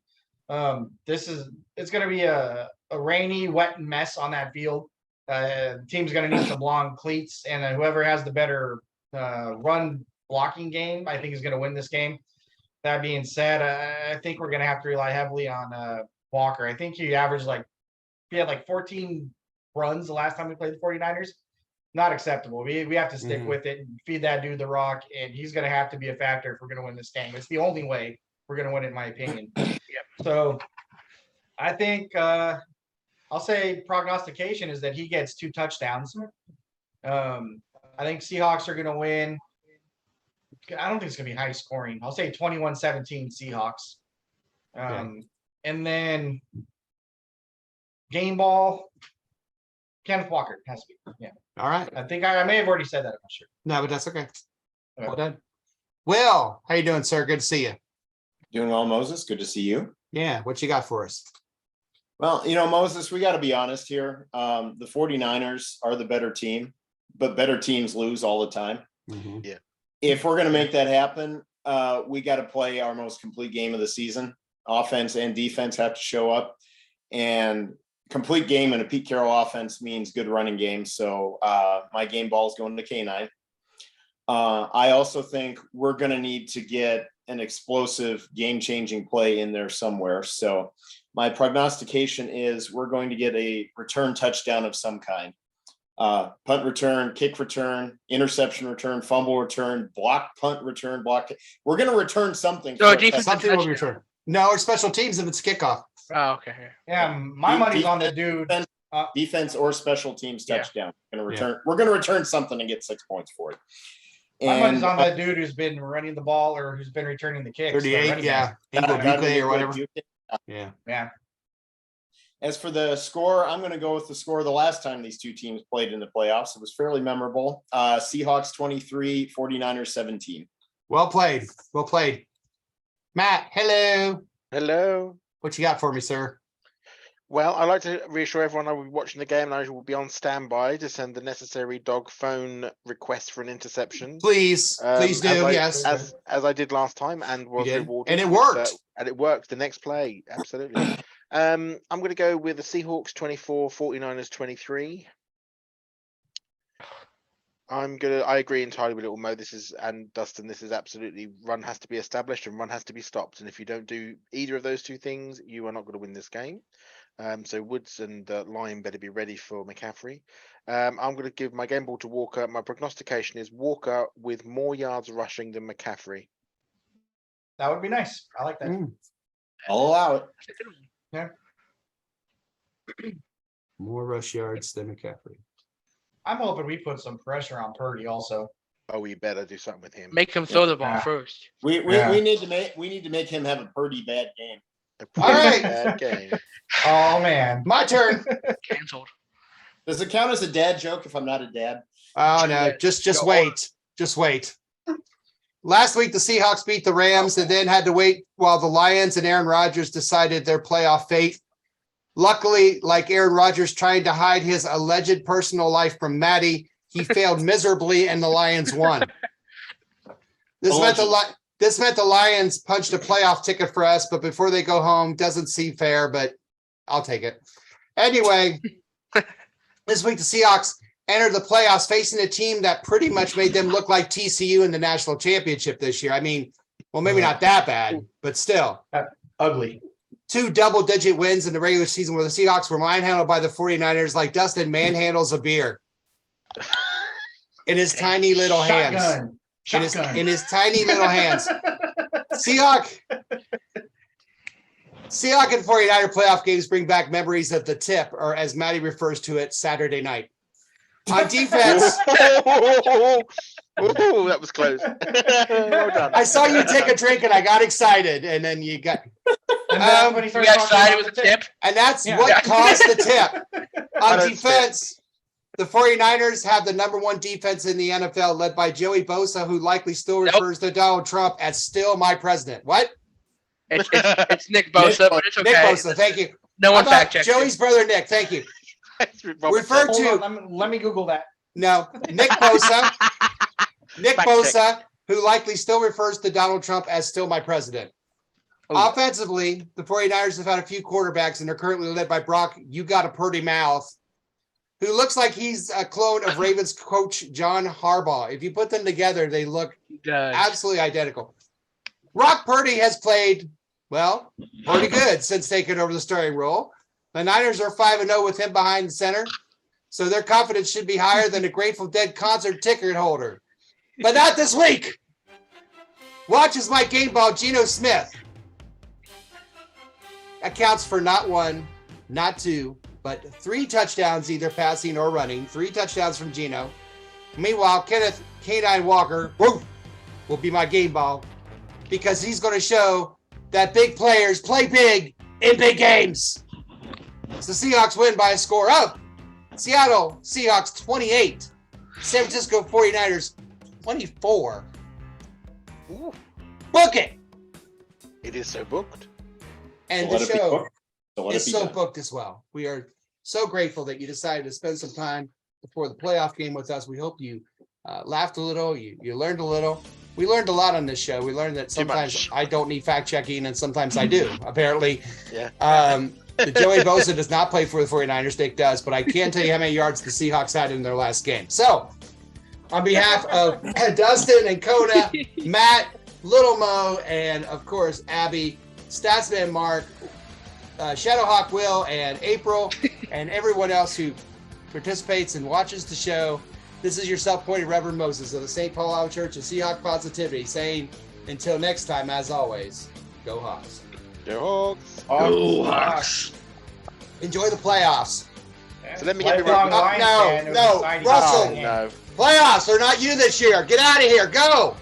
S7: It's going to be a rainy, wet mess on that field. Team's going to need some long cleats, and whoever has the better run blocking game, I think is going to win this game. That being said, I think we're going to have to rely heavily on Walker. I think he had 14 runs the last time we played the 49ers. Not acceptable. We have to stick with it and feed that dude the rock, and he's going to have to be a factor if we're going to win this game. It's the only way we're going to win it, in my opinion. So I think I'll say prognostication is that he gets 2 touchdowns. I think Seahawks are going to win. I don't think it's going to be high scoring. I'll say 21-17 Seahawks. And then game ball, Kenneth Walker has to be. Yeah.
S2: All right.
S7: I think I may have already said that. I'm not sure.
S2: No, but that's okay. Well done. Will, how you doing, sir? Good to see you.
S5: Doing well, Moses. Good to see you.
S2: Yeah. What you got for us?
S5: Well, Moses, we got to be honest here. The 49ers are the better team, but better teams lose all the time.
S2: Mm-hmm.
S4: Yeah.
S5: If we're going to make that happen, we got to play our most complete game of the season. Offense and defense have to show up, and complete game and a Pete Carroll offense means good running game. So my game ball is going to K9. I also think we're going to need to get an explosive game-changing play in there somewhere. So my prognostication is we're going to get a return touchdown of some kind. Punt return, kick return, interception return, fumble return, block punt return, block. We're going to return something.
S3: So defensive
S2: Something will
S3: touchdown.
S2: be returned. No, or special teams if it's kickoff.
S3: Oh, okay.
S7: Yeah, my money's on the dude.
S5: Defense or special teams touchdown. We're going to return something and get 6 points for it.
S7: My money's on that dude who's been running the ball or who's been returning the kicks.
S2: 38, yeah. Or whatever. Yeah.
S7: Yeah.
S5: As for the score, I'm going to go with the score the last time these two teams played in the playoffs. It was fairly memorable. Seahawks 23, 49ers 17.
S2: Well played. Well played. Matt, hello.
S4: Hello.
S2: What you got for me, sir?
S4: Well, I'd like to reassure everyone I will be watching the game and I will be on standby to send the necessary dog phone request for an interception.
S2: Please do. Yes.
S4: As I did last time and was rewarded.
S2: And it worked.
S4: And it worked the next play. Absolutely. I'm going to go with the Seahawks 24, 49ers 23. I agree entirely with Little Mo. And Dustin, this is absolutely run has to be established and run has to be stopped. And if you don't do either of those two things, you are not going to win this game. So Woods and Lyon better be ready for McCaffrey. I'm going to give my game ball to Walker. My prognostication is Walker with more yards rushing than McCaffrey.
S7: That would be nice. I like that.
S5: I'll allow it.
S7: Yeah.
S2: More rush yards than McCaffrey.
S7: I'm hoping we put some pressure on Purdy also.
S4: Oh, we better do something with him.
S3: Make him throw the ball first.
S5: We need to make him have a Purdy bad game.
S2: All right.
S4: Bad game.
S7: Oh man.
S2: My turn.
S3: Cancelled.
S5: Does it count as a dad joke if I'm not a dad?
S2: Oh no, just wait. Just wait. Last week the Seahawks beat the Rams and then had to wait while the Lions and Aaron Rodgers decided their playoff fate. Luckily, like Aaron Rodgers trying to hide his alleged personal life from Maddie, he failed miserably and the Lions won. This meant the Lions punched a playoff ticket for us, but before they go home, doesn't seem fair, but I'll take it. Anyway, this week the Seahawks entered the playoffs facing a team that pretty much made them look like TCU in the national championship this year. I mean, well, maybe not that bad, but still.
S7: Ugly.
S2: 2 double-digit wins in the regular season where the Seahawks were manhandled by the 49ers like Dustin manhandles a beer in his tiny little hands. In his tiny little hands. Seahawk and 49er playoff games bring back memories of the tip, or as Maddie refers to it, Saturday night. On defense.
S4: Oh, that was close. Well done.
S2: I saw you take a drink and I got excited, and then you got.
S7: When he
S3: You got excited with the tip.
S2: And that's what caused the tip. On defense, the 49ers have the #1 defense in the NFL, led by Joey Bosa, who likely still refers to Donald Trump as still my president. What?
S3: It's Nick Bosa, but it's okay.
S2: Nick Bosa, thank you.
S3: No one fact checked.
S2: Joey's brother, Nick, thank you. Referred to.
S7: Let me Google that.
S2: No, Nick Bosa. Nick Bosa, who likely still refers to Donald Trump as still my president.
S3: Oh.
S2: Offensively, the 49ers have had a few quarterbacks and are currently led by Brock, you got a pretty mouth, who looks like he's a clone of Ravens coach John Harbaugh. If you put them together, they look absolutely identical. Brock Purdy has played, well, pretty good since taking over the starting role. The Niners are 5-0 with him behind the center, so their confidence should be higher than a Grateful Dead concert ticket holder. But not this week. Watch as my game ball, Geno Smith, accounts for not 1, not 2, but 3 touchdowns, either passing or running. 3 touchdowns from Geno. Meanwhile, Kenneth K9 Walker will be my game ball because he's going to show that big players play big in big games. So Seahawks win by a score of Seattle Seahawks 28, San Francisco 49ers 24.
S4: Ooh.
S2: Book it.
S4: It is so booked.
S2: And
S5: Let
S2: the
S5: it be
S2: show.
S5: booked. So let
S2: It's
S5: it be
S2: so
S5: done.
S2: booked as well. We are so grateful that you decided to spend some time before the playoff game with us. We hope you laughed a little, you learned a little. We learned a lot on this show. We learned that sometimes
S4: much.
S2: I don't need fact checking and sometimes I do. Apparently,
S4: Yeah.
S2: the Joey Bosa does not play for the 49ers. Dick does, but I can't tell you how many yards the Seahawks had in their last game. So, on behalf of Dustin and Kona, Matt, Little Mo, and of course Abby, Statsman Mark, Shadowhawk Will, and April, and everyone else who participates and watches the show, this is your self-appointed Reverend Moses of the St. Paul Out Church of Seahawk Positivity saying, until next time, as always, go Hawks.
S4: Go Hawks.
S6: Go Hawks.
S2: Enjoy the playoffs.
S4: So let me get
S7: Lifelong
S4: the
S7: Lions fan who
S2: no,
S7: decided-
S2: Russell.
S4: Oh, no.
S2: Playoffs are not you this year. Get out of here. Go.